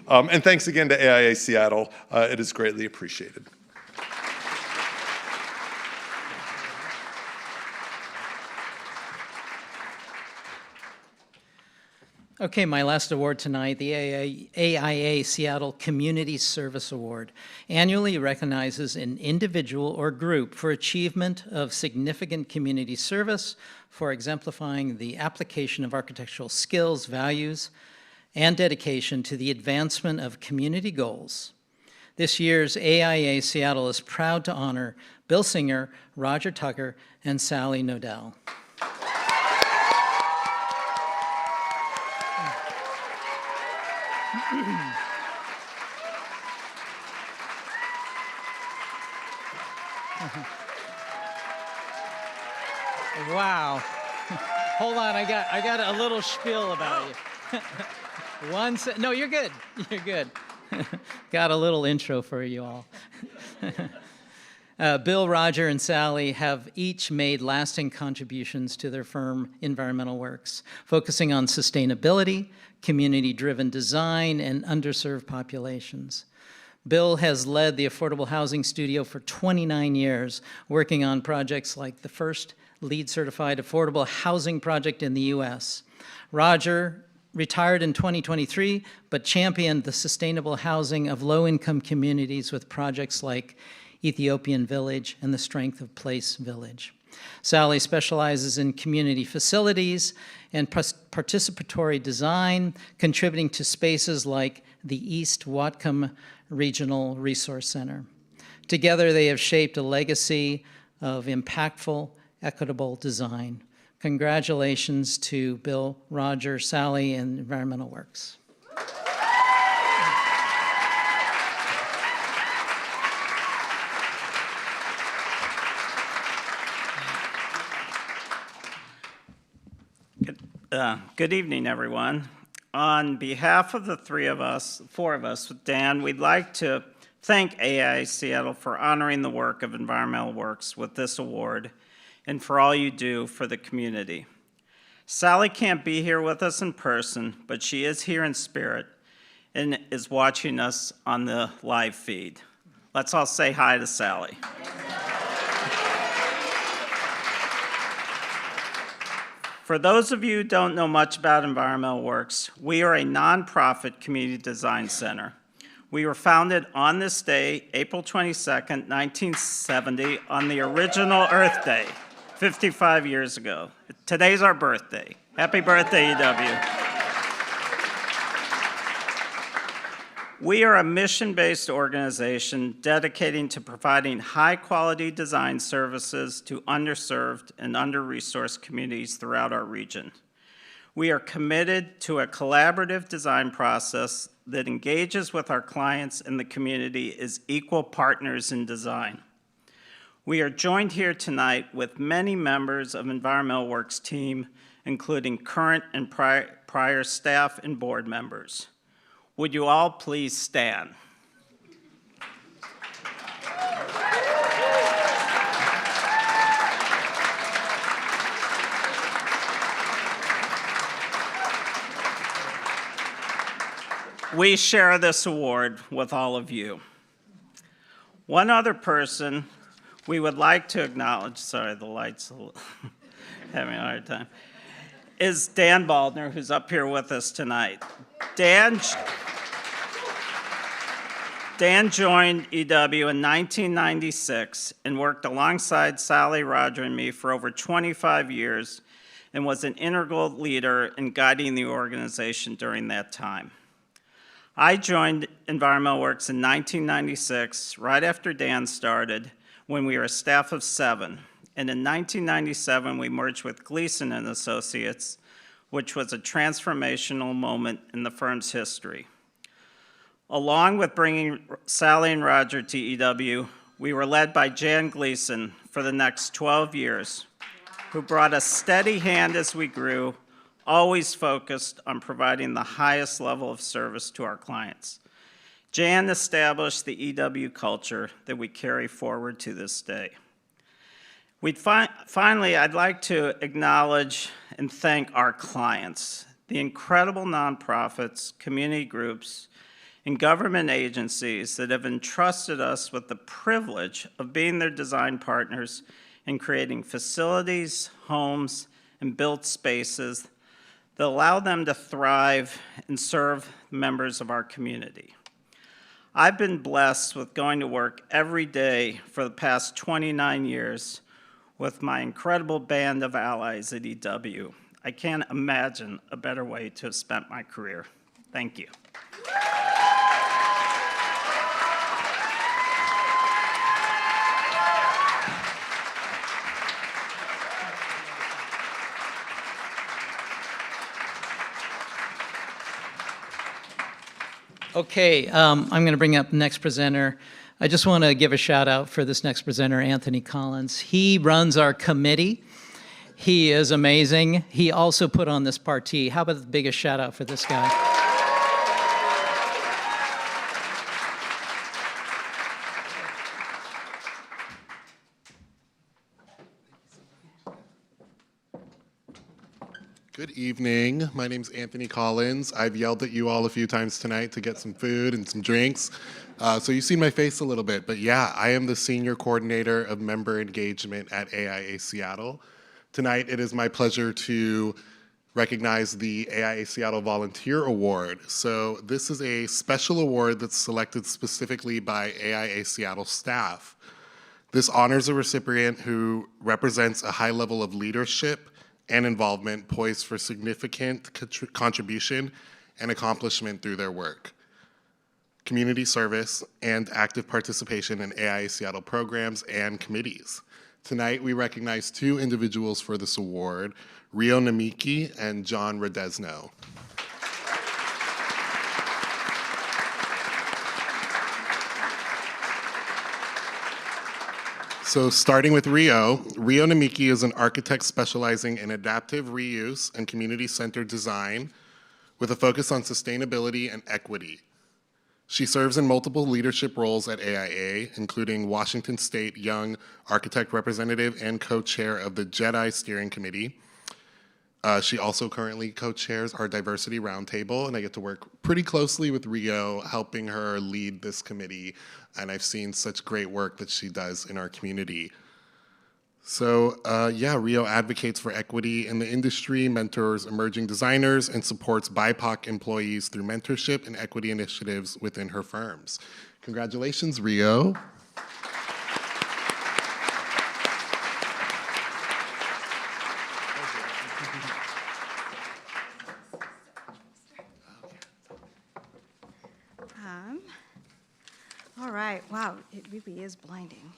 And thanks again to AIA Seattle. It is greatly appreciated. Okay, my last award tonight, the AIA Seattle Community Service Award, annually recognizes an individual or group for achievement of significant community service for exemplifying the application of architectural skills, values, and dedication to the advancement of community goals. This year's AIA Seattle is proud to honor Bill Singer, Roger Tucker, and Sally Nodell. Wow. Hold on, I got a little spiel about you. No, you're good. You're good. Got a little intro for you all. Bill, Roger, and Sally have each made lasting contributions to their firm Environmental Works, focusing on sustainability, community-driven design, and underserved populations. Bill has led the Affordable Housing Studio for 29 years, working on projects like the first LEED certified affordable housing project in the U.S. Roger retired in 2023, but championed the sustainable housing of low-income communities with projects like Ethiopian Village and the Strength of Place Village. Sally specializes in community facilities and participatory design, contributing to spaces like the East Whatcom Regional Resource Center. Together, they have shaped a legacy of impactful, equitable design. Congratulations to Bill, Roger, Sally, and Environmental Works. Good evening, everyone. On behalf of the four of us with Dan, we'd like to thank AIA Seattle for honoring the work of Environmental Works with this award and for all you do for the community. Sally can't be here with us in person, but she is here in spirit and is watching us on the live feed. Let's all say hi to Sally. For those of you who don't know much about Environmental Works, we are a nonprofit community design center. We were founded on this day, April 22nd, 1970, on the original Earth Day, 55 years ago. Today's our birthday. Happy birthday, EW. We are a mission-based organization dedicating to providing high-quality design services to underserved and under-resourced communities throughout our region. We are committed to a collaborative design process that engages with our clients and the community as equal partners in design. We are joined here tonight with many members of Environmental Works team, including current and prior staff and board members. Would you all please stand? We share this award with all of you. One other person we would like to acknowledge, sorry, the light's having a hard time, is Dan Baldner, who's up here with us tonight. Dan joined EW in 1996 and worked alongside Sally, Roger, and me for over 25 years and was an integral leader in guiding the organization during that time. I joined Environmental Works in 1996, right after Dan started, when we were a staff of 7. And in 1997, we merged with Gleason and Associates, which was a transformational moment in the firm's history. Along with bringing Sally and Roger to EW, we were led by Jan Gleason for the next 12 years, who brought a steady hand as we grew, always focused on providing the highest level of service to our clients. Jan established the EW culture that we carry forward to this day. Finally, I'd like to acknowledge and thank our clients, the incredible nonprofits, community groups, and government agencies that have entrusted us with the privilege of being their design partners in creating facilities, homes, and built spaces that allow them to thrive and serve members of our community. I've been blessed with going to work every day for the past 29 years with my incredible band of allies at EW. I can't imagine a better way to have spent my career. Thank you. Okay, I'm going to bring up the next presenter. I just want to give a shout out for this next presenter, Anthony Collins. He runs our committee. He is amazing. He also put on this party. How about the biggest shout out for this guy? Good evening. My name's Anthony Collins. I've yelled at you all a few times tonight to get some food and some drinks. So you've seen my face a little bit, but yeah, I am the Senior Coordinator of Member Engagement at AIA Seattle. Tonight, it is my pleasure to recognize the AIA Seattle Volunteer Award. So this is a special award that's selected specifically by AIA Seattle staff. This honors a recipient who represents a high level of leadership and involvement poised for significant contribution and accomplishment through their work, community service, and active participation in AIA Seattle programs and committees. Tonight, we recognize two individuals for this award, Rio Namiki and John Redesno. So starting with Rio Namiki is an architect specializing in adaptive reuse and community-centered design with a focus on sustainability and equity. She serves in multiple leadership roles at AIA, including Washington State Young Architect Representative and co-chair of the JEDI Steering Committee. She also currently co-chairs our Diversity Roundtable, and I get to work pretty closely with Rio, helping her lead this committee, and I've seen such great work that she does in our community. So yeah, Rio advocates for equity in the industry, mentors emerging designers, and supports BIPOC employees through mentorship and equity initiatives within her firms. Congratulations, Rio. All right, wow, it really is blinding.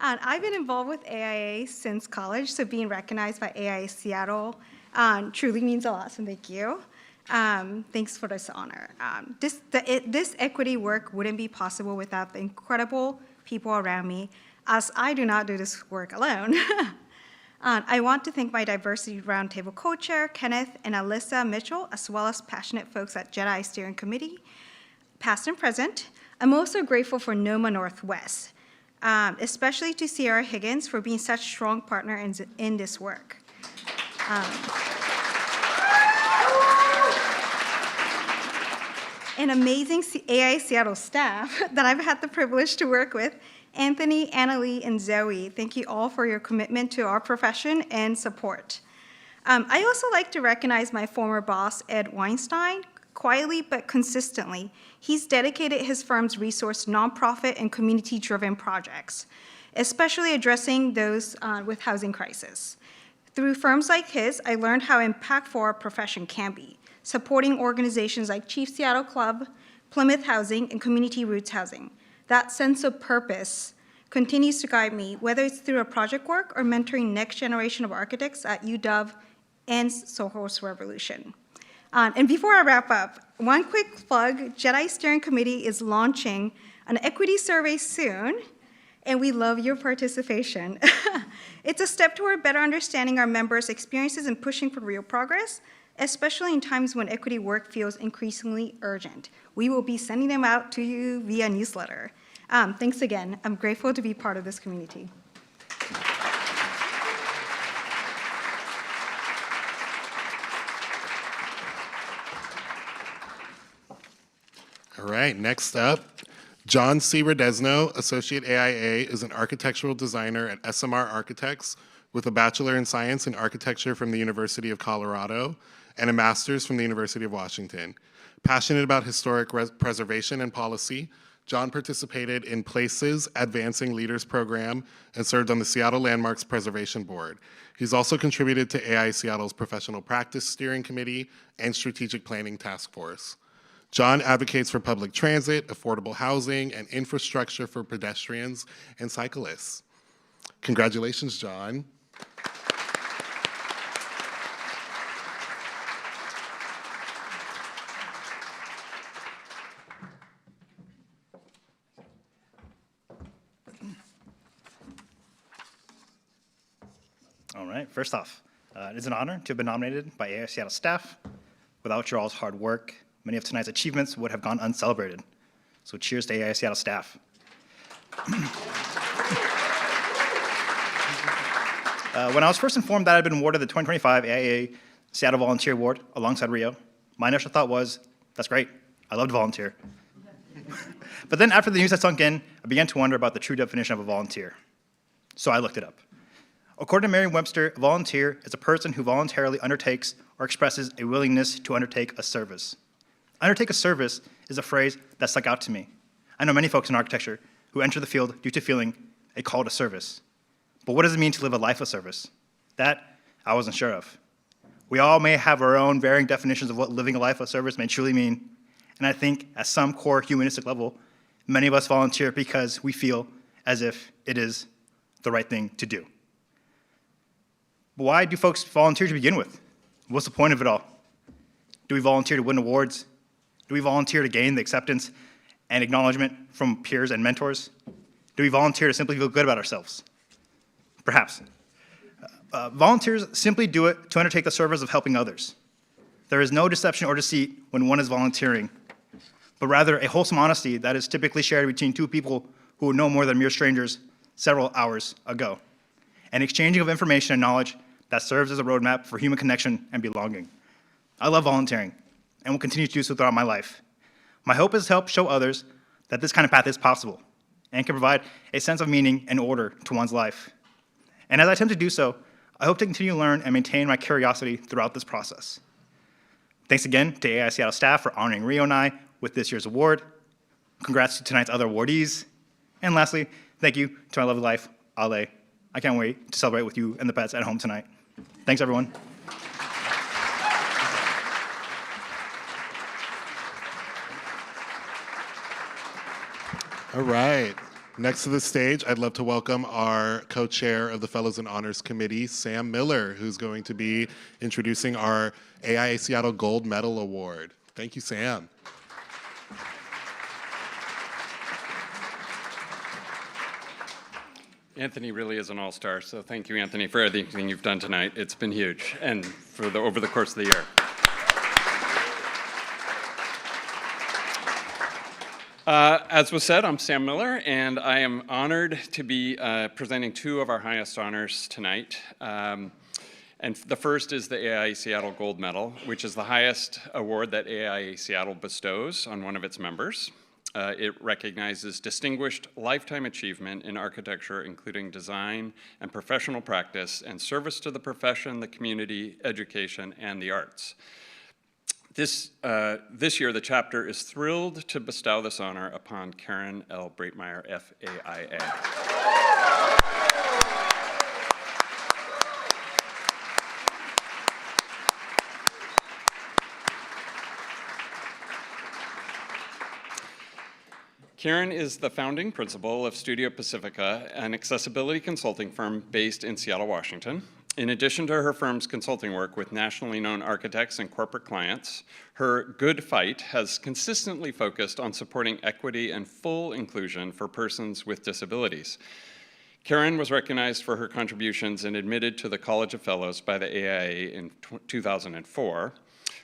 I've been involved with AIA since college, so being recognized by AIA Seattle truly means a lot, so thank you. Thanks for this honor. This equity work wouldn't be possible without the incredible people around me, as I do not do this work alone. I want to thank my Diversity Roundtable co-chair, Kenneth and Alyssa Mitchell, as well as passionate folks at JEDI Steering Committee, past and present. I'm also grateful for NOMA Northwest, especially to Sierra Higgins for being such a strong partner in this work. An amazing AIA Seattle staff that I've had the privilege to work with, Anthony, Annalie, and Zoe. Thank you all for your commitment to our profession and support. I also like to recognize my former boss, Ed Weinstein, quietly but consistently. He's dedicated his firm's resource to nonprofit and community-driven projects, especially addressing those with housing crisis. Through firms like his, I learned how impactful our profession can be, supporting organizations like Chief Seattle Club, Plymouth Housing, and Community Roots Housing. That sense of purpose continues to guide me, whether it's through a project work or mentoring next generation of architects at UW and Soho's Revolution. And before I wrap up, one quick plug, JEDI Steering Committee is launching an equity survey soon, and we love your participation. It's a step toward better understanding our members' experiences and pushing for real progress, especially in times when equity work feels increasingly urgent. We will be sending them out to you via newsletter. Thanks again. I'm grateful to be part of this community. All right, next up, John C. Redesno, Associate AIA, is an architectural designer at SMR Architects with a Bachelor in Science in Architecture from the University of Colorado and a Master's from the University of Washington. Passionate about historic preservation and policy, John participated in Places Advancing Leaders program and served on the Seattle Landmarks Preservation Board. He's also contributed to AIA Seattle's Professional Practice Steering Committee and Strategic Planning Task Force. John advocates for public transit, affordable housing, and infrastructure for pedestrians and cyclists. Congratulations, John. All right, first off, it is an honor to have been nominated by AIA Seattle staff. Without your all's hard work, many of tonight's achievements would have gone uncelebrated. So cheers to AIA Seattle staff. When I was first informed that I'd been awarded the 2025 AIA Seattle Volunteer Award alongside Rio, my initial thought was, that's great, I love to volunteer. But then after the news had sunk in, I began to wonder about the true definition of a volunteer. So I looked it up. According to Merriam-Webster, a volunteer is a person who voluntarily undertakes or expresses a willingness to undertake a service. Undertake a service is a phrase that stuck out to me. I know many folks in architecture who enter the field due to feeling a call to service. But what does it mean to live a life of service? That I wasn't sure of. We all may have our own varying definitions of what living a life of service may truly mean, and I think at some core humanistic level, many of us volunteer because we feel as if it is the right thing to do. But why do folks volunteer to begin with? What's the point of it all? Do we volunteer to win awards? Do we volunteer to gain the acceptance and acknowledgement from peers and mentors? Do we volunteer to simply feel good about ourselves? Perhaps. Volunteers simply do it to undertake the service of helping others. There is no deception or deceit when one is volunteering, but rather a wholesome honesty that is typically shared between two people who are no more than mere strangers several hours ago. An exchanging of information and knowledge that serves as a roadmap for human connection and belonging. I love volunteering and will continue to do so throughout my life. My hope is to help show others that this kind of path is possible and can provide a sense of meaning and order to one's life. And as I attempt to do so, I hope to continue to learn and maintain my curiosity throughout this process. Thanks again to AIA Seattle staff for honoring Rio and I with this year's award. Congrats to tonight's other awardees. And lastly, thank you to my lovely wife, Ale. I can't wait to celebrate with you and the pets at home tonight. Thanks, everyone. All right. Next to the stage, I'd love to welcome our co-chair of the Fellows and Honors Committee, Sam Miller, who's going to be introducing our AIA Seattle Gold Medal Award. Thank you, Sam. Anthony really is an all-star, so thank you, Anthony, for everything you've done tonight. It's been huge, and over the course of the year. As was said, I'm Sam Miller, and I am honored to be presenting two of our highest honors tonight. And the first is the AIA Seattle Gold Medal, which is the highest award that AIA Seattle bestows on one of its members. It recognizes distinguished lifetime achievement in architecture, including design and professional practice, and service to the profession, the community, education, and the arts. This year, the chapter is thrilled to bestow this honor upon Karen L. Breitmeyer, FAIA. Karen is the founding principal of Studio Pacifica, an accessibility consulting firm based in Seattle, Washington. In addition to her firm's consulting work with nationally known architects and corporate clients, her good fight has consistently focused on supporting equity and full inclusion for persons with disabilities. Karen was recognized for her contributions and admitted to the College of Fellows by the AIA in 2004.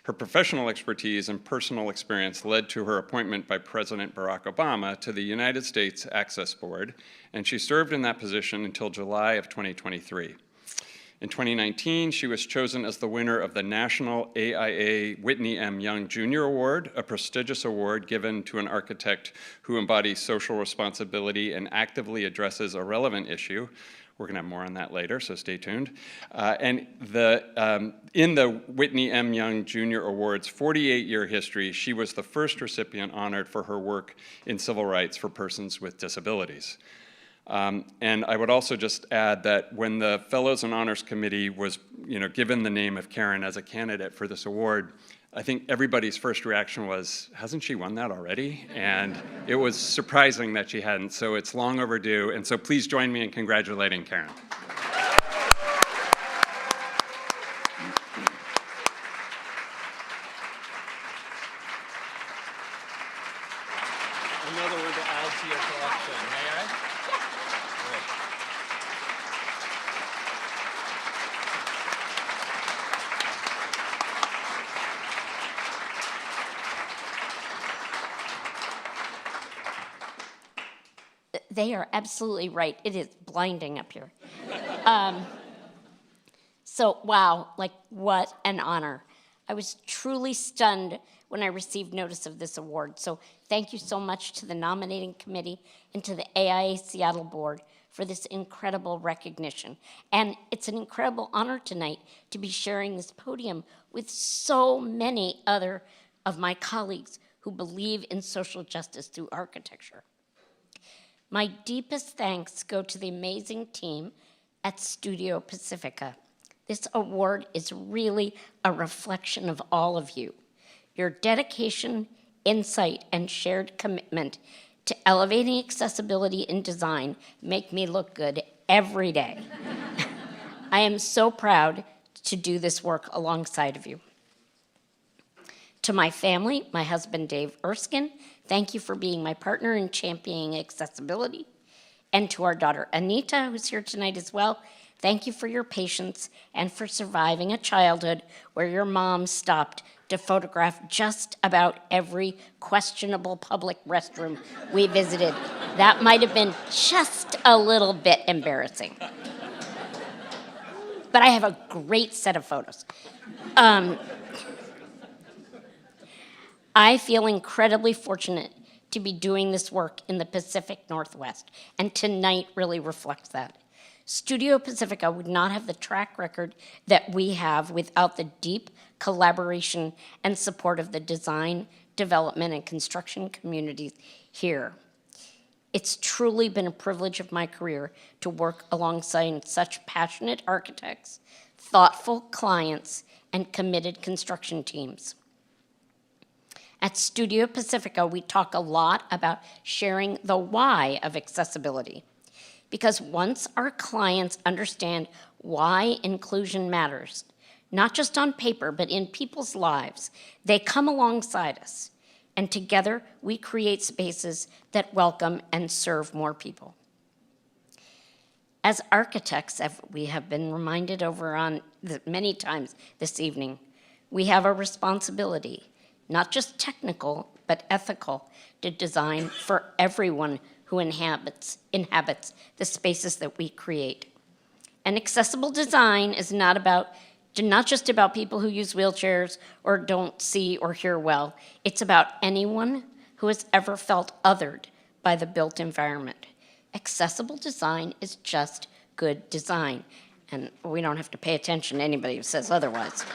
Her professional expertise and personal experience led to her appointment by President Barack Obama to the United States Access Board, and she served in that position until July of 2023. In 2019, she was chosen as the winner of the National AIA Whitney M. Young Jr. Award, a prestigious award given to an architect who embodies social responsibility and actively addresses a relevant issue. We're going to have more on that later, so stay tuned. And in the Whitney M. Young Jr. Award's 48-year history, she was the first recipient honored for her work in civil rights for persons with disabilities. And I would also just add that when the Fellows and Honors Committee was given the name of Karen as a candidate for this award, I think everybody's first reaction was, hasn't she won that already? And it was surprising that she hadn't, so it's long overdue. And so please join me in congratulating Karen. Another one to add to your collection, may I? They are absolutely right. It is blinding up here. So, wow, like what an honor. I was truly stunned when I received notice of this award. So thank you so much to the nominating committee and to the AIA Seattle board for this incredible recognition. And it's an incredible honor tonight to be sharing this podium with so many other of my colleagues who believe in social justice through architecture. My deepest thanks go to the amazing team at Studio Pacifica. This award is really a reflection of all of you. Your dedication, insight, and shared commitment to elevating accessibility in design make me look good every day. I am so proud to do this work alongside of you. To my family, my husband Dave Erskine, thank you for being my partner in championing accessibility. And to our daughter Anita, who's here tonight as well, thank you for your patience and for surviving a childhood where your mom stopped to photograph just about every questionable public restroom we visited. That might have been just a little bit embarrassing. But I have a great set of photos. I feel incredibly fortunate to be doing this work in the Pacific Northwest, and tonight really reflects that. Studio Pacifica would not have the track record that we have without the deep collaboration and support of the design, development, and construction communities here. It's truly been a privilege of my career to work alongside such passionate architects, thoughtful clients, and committed construction teams. At Studio Pacifica, we talk a lot about sharing the why of accessibility. Because once our clients understand why inclusion matters, not just on paper, but in people's lives, they come alongside us. And together, we create spaces that welcome and serve more people. As architects, we have been reminded many times this evening, we have a responsibility, not just technical, but ethical, to design for everyone who inhabits the spaces that we create. And accessible design is not just about people who use wheelchairs or don't see or hear well. It's about anyone who has ever felt othered by the built environment. Accessible design is just good design, and we don't have to pay attention to anybody who says otherwise.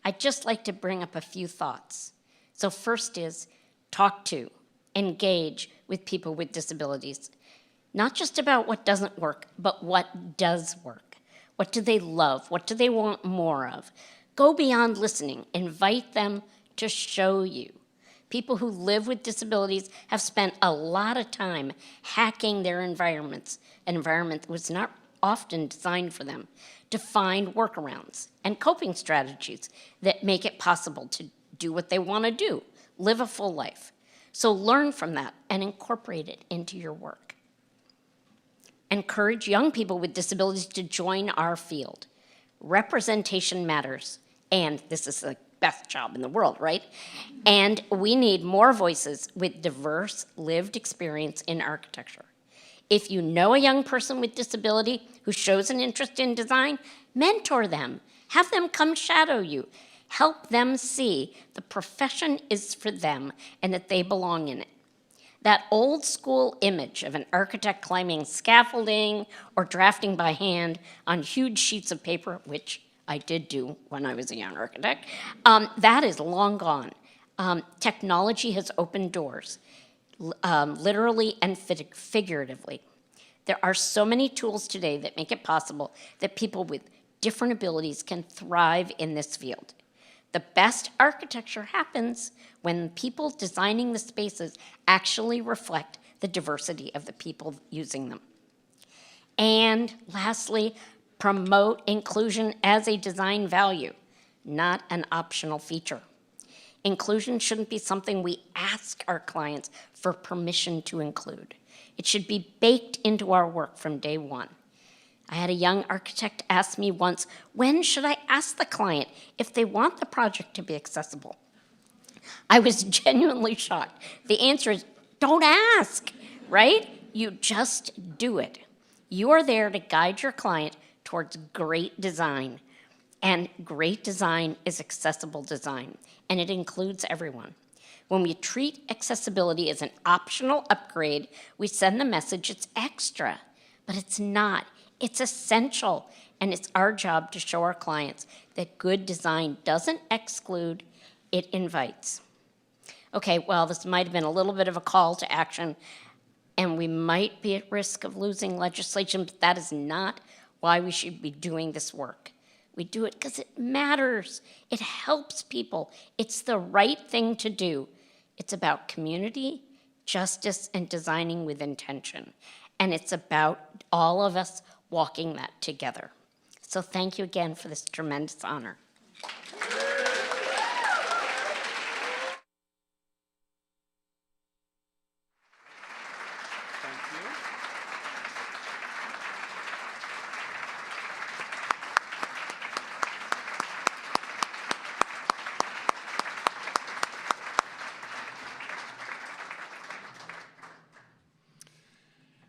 I'd just like to bring up a few thoughts. So first is talk to, engage with people with disabilities. Not just about what doesn't work, but what does work. What do they love? What do they want more of? Go beyond listening. Invite them to show you. People who live with disabilities have spent a lot of time hacking their environments, an environment that was not often designed for them, to find workarounds and coping strategies that make it possible to do what they want to do, live a full life. So learn from that and incorporate it into your work. Encourage young people with disabilities to join our field. Representation matters, and this is the best job in the world, right? And we need more voices with diverse lived experience in architecture. If you know a young person with disability who shows an interest in design, mentor them. Have them come shadow you. Help them see the profession is for them and that they belong in it. That old school image of an architect climbing scaffolding or drafting by hand on huge sheets of paper, which I did do when I was a young architect, that is long gone. Technology has opened doors. Literally and figuratively. There are so many tools today that make it possible that people with different abilities can thrive in this field. The best architecture happens when people designing the spaces actually reflect the diversity of the people using them. And lastly, promote inclusion as a design value, not an optional feature. Inclusion shouldn't be something we ask our clients for permission to include. It should be baked into our work from day one. I had a young architect ask me once, when should I ask the client if they want the project to be accessible? I was genuinely shocked. The answer is, don't ask, right? You just do it. You are there to guide your client towards great design. And great design is accessible design, and it includes everyone. When we treat accessibility as an optional upgrade, we send the message it's extra, but it's not. It's essential, and it's our job to show our clients that good design doesn't exclude, it invites. Okay, well, this might have been a little bit of a call to action, and we might be at risk of losing legislation, but that is not why we should be doing this work. We do it because it matters. It helps people. It's the right thing to do. It's about community, justice, and designing with intention. And it's about all of us walking that together. So thank you again for this tremendous honor.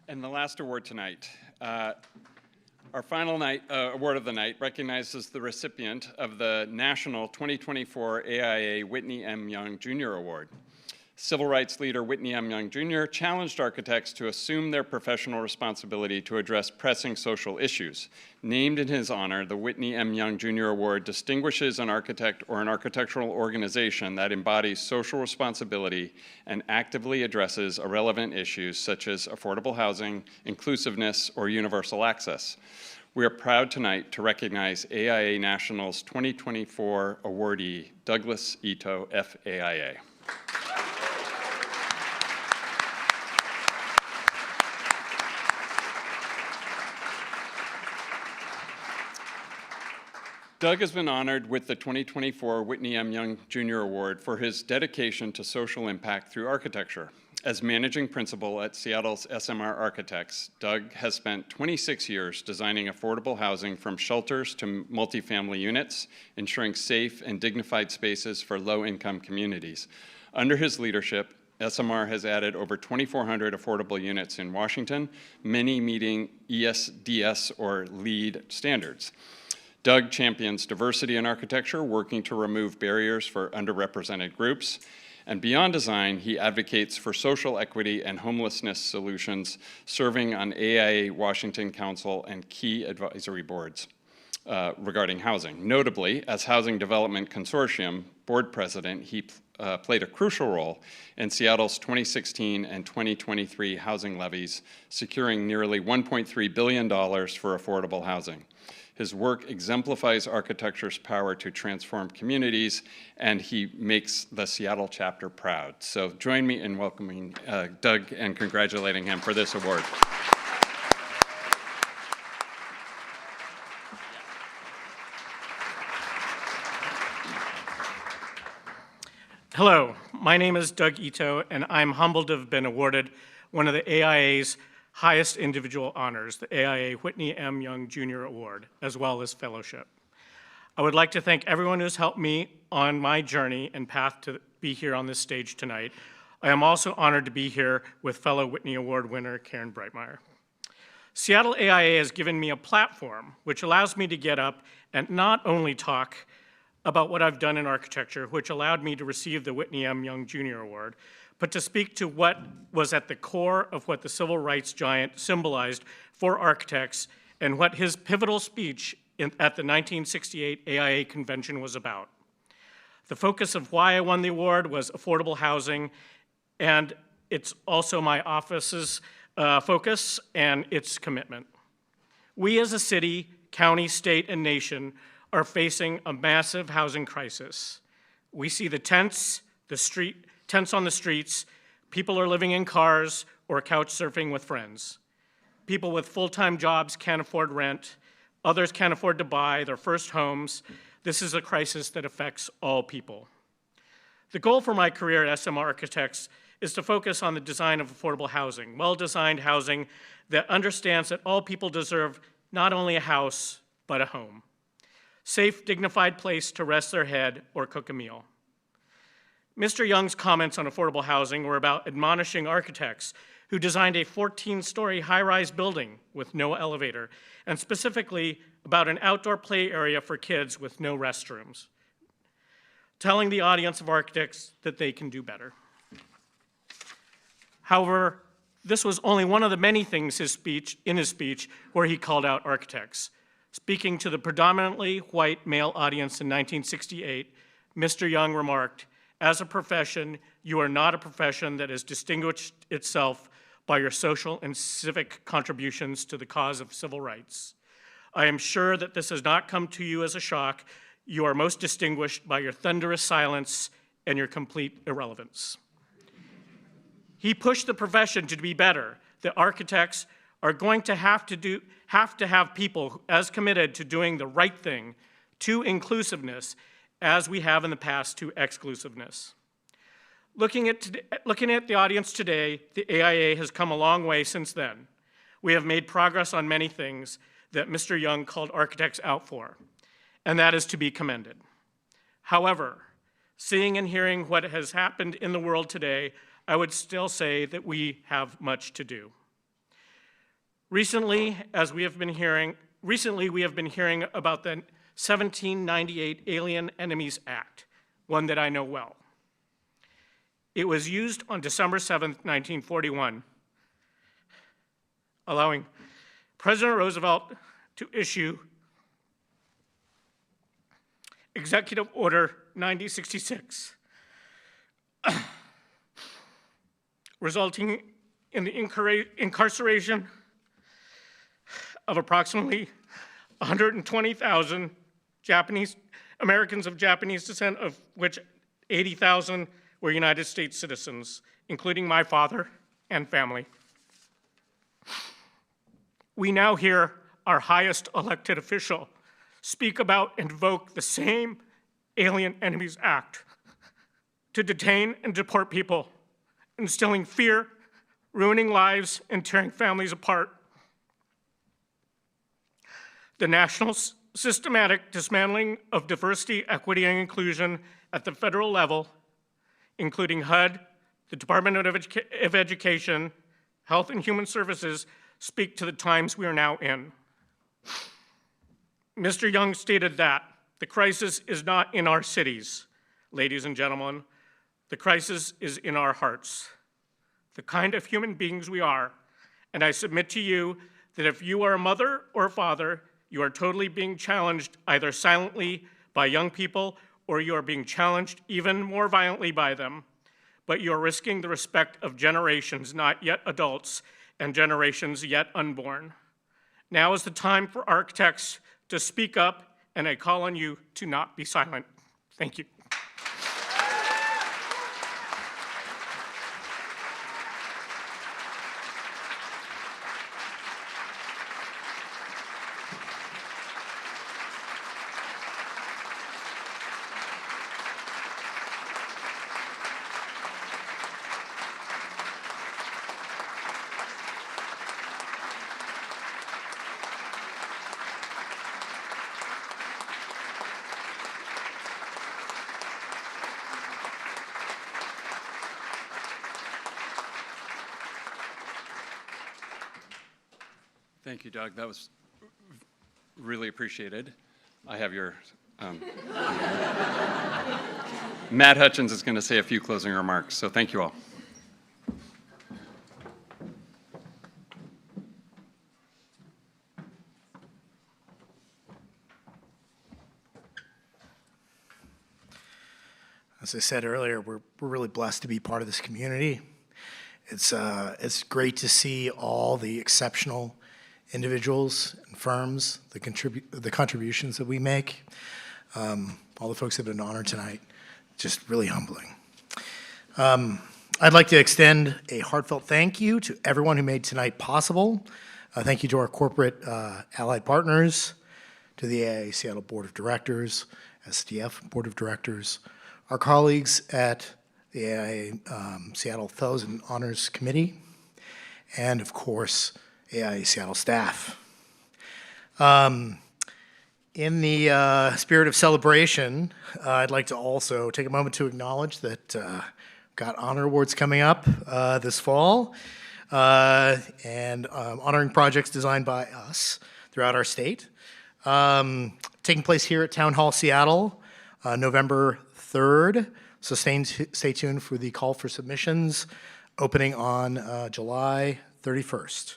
And the last award tonight, our final award of the night recognizes the recipient of the National 2024 AIA Whitney M. Young Jr. Award. Civil rights leader Whitney M. Young Jr. challenged architects to assume their professional responsibility to address pressing social issues. Named in his honor, the Whitney M. Young Jr. Award distinguishes an architect or an architectural organization that embodies social responsibility and actively addresses relevant issues such as affordable housing, inclusiveness, or universal access. We are proud tonight to recognize AIA National's 2024 awardee, Douglas Ito, FAIA. Doug has been honored with the 2024 Whitney M. Young Jr. Award for his dedication to social impact through architecture. As managing principal at Seattle's SMR Architects, Doug has spent 26 years designing affordable housing from shelters to multifamily units, ensuring safe and dignified spaces for low-income communities. Under his leadership, SMR has added over 2,400 affordable units in Washington, many meeting ESDS or LEED standards. Doug champions diversity in architecture, working to remove barriers for underrepresented groups. And beyond design, he advocates for social equity and homelessness solutions, serving on AIA Washington Council and key advisory boards regarding housing. Notably, as Housing Development Consortium board president, he played a crucial role in Seattle's 2016 and 2023 housing levies, securing nearly $1.3 billion for affordable housing. His work exemplifies architecture's power to transform communities, and he makes the Seattle chapter proud. So join me in welcoming Doug and congratulating him for this award. Hello, my name is Doug Ito, and I'm humbled to have been awarded one of the AIA's highest individual honors, the AIA Whitney M. Young Jr. Award, as well as Fellowship. I would like to thank everyone who's helped me on my journey and path to be here on this stage tonight. I am also honored to be here with fellow Whitney Award winner Karen Breitmeyer. Seattle AIA has given me a platform which allows me to get up and not only talk about what I've done in architecture, which allowed me to receive the Whitney M. Young Jr. Award, but to speak to what was at the core of what the civil rights giant symbolized for architects and what his pivotal speech at the 1968 AIA convention was about. The focus of why I won the award was affordable housing, and it's also my office's focus and its commitment. We as a city, county, state, and nation are facing a massive housing crisis. We see the tents on the streets, people are living in cars or couch surfing with friends. People with full-time jobs can't afford rent, others can't afford to buy their first homes. This is a crisis that affects all people. The goal for my career at SMR Architects is to focus on the design of affordable housing, well-designed housing that understands that all people deserve not only a house, but a home. Safe, dignified place to rest their head or cook a meal. Mr. Young's comments on affordable housing were about admonishing architects who designed a 14-story high-rise building with no elevator, and specifically about an outdoor play area for kids with no restrooms, telling the audience of architects that they can do better. However, this was only one of the many things in his speech where he called out architects. Speaking to the predominantly white male audience in 1968, Mr. Young remarked, "As a profession, you are not a profession that has distinguished itself by your social and civic contributions to the cause of civil rights. I am sure that this has not come to you as a shock. You are most distinguished by your thunderous silence and your complete irrelevance." He pushed the profession to be better, that architects are going to have to have people as committed to doing the right thing, to inclusiveness, as we have in the past to exclusiveness. Looking at the audience today, the AIA has come a long way since then. We have made progress on many things that Mr. Young called architects out for, and that is to be commended. However, seeing and hearing what has happened in the world today, I would still say that we have much to do. Recently, we have been hearing about the 1798 Alien Enemies Act, one that I know well. It was used on December 7th, 1941, allowing President Roosevelt to issue Executive Order 9066, resulting in the incarceration of approximately 120,000 Americans of Japanese descent, of which 80,000 were United States citizens, including my father and family. We now hear our highest elected official speak about and invoke the same Alien Enemies Act to detain and deport people, instilling fear, ruining lives, and tearing families apart. The national systematic dismantling of diversity, equity, and inclusion at the federal level, including HUD, the Department of Education, Health and Human Services, speak to the times we are now in. Mr. Young stated that the crisis is not in our cities, ladies and gentlemen. The crisis is in our hearts, the kind of human beings we are. And I submit to you that if you are a mother or a father, you are totally being challenged either silently by young people or you are being challenged even more violently by them. But you are risking the respect of generations not yet adults and generations yet unborn. Now is the time for architects to speak up, and I call on you to not be silent. Thank you. Thank you, Doug. That was really appreciated. I have your... Matt Hutchins is going to say a few closing remarks, so thank you all. As I said earlier, we're really blessed to be part of this community. It's great to see all the exceptional individuals and firms, the contributions that we make. All the folks that have been honored tonight, just really humbling. I'd like to extend a heartfelt thank you to everyone who made tonight possible. Thank you to our corporate allied partners, to the AIA Seattle Board of Directors, SDF Board of Directors, our colleagues at the AIA Seattle Fellows and Honors Committee, and of course, AIA Seattle staff. In the spirit of celebration, I'd like to also take a moment to acknowledge that we've got honor awards coming up this fall. and honoring projects designed by us throughout our state. Taking place here at Town Hall Seattle, November 3rd. So stay tuned for the call for submissions, opening on July 31st.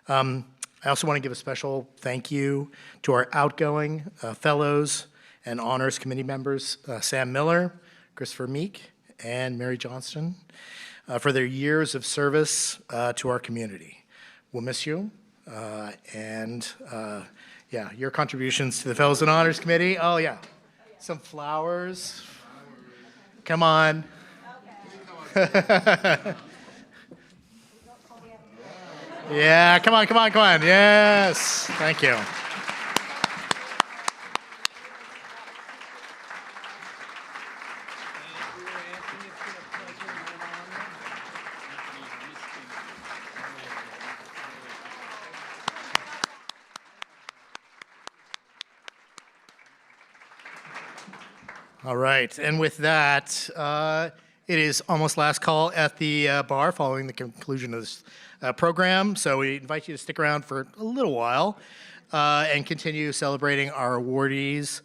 I also want to give a special thank you to our outgoing fellows and honors committee members, Sam Miller, Christopher Meek, and Mary Johnston, for their years of service to our community. We'll miss you, yeah, your contributions to the Fellows and Honors Committee. Oh yeah, some flowers. Come on. Yeah, come on. Yes, thank you. All right, and with that, it is almost last call at the bar following the conclusion of this program. So we invite you to stick around for a little while and continue celebrating our awardees.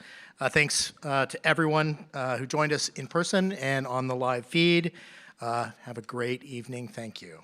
Thanks to everyone who joined us in person and on the live feed. Have a great evening. Thank you.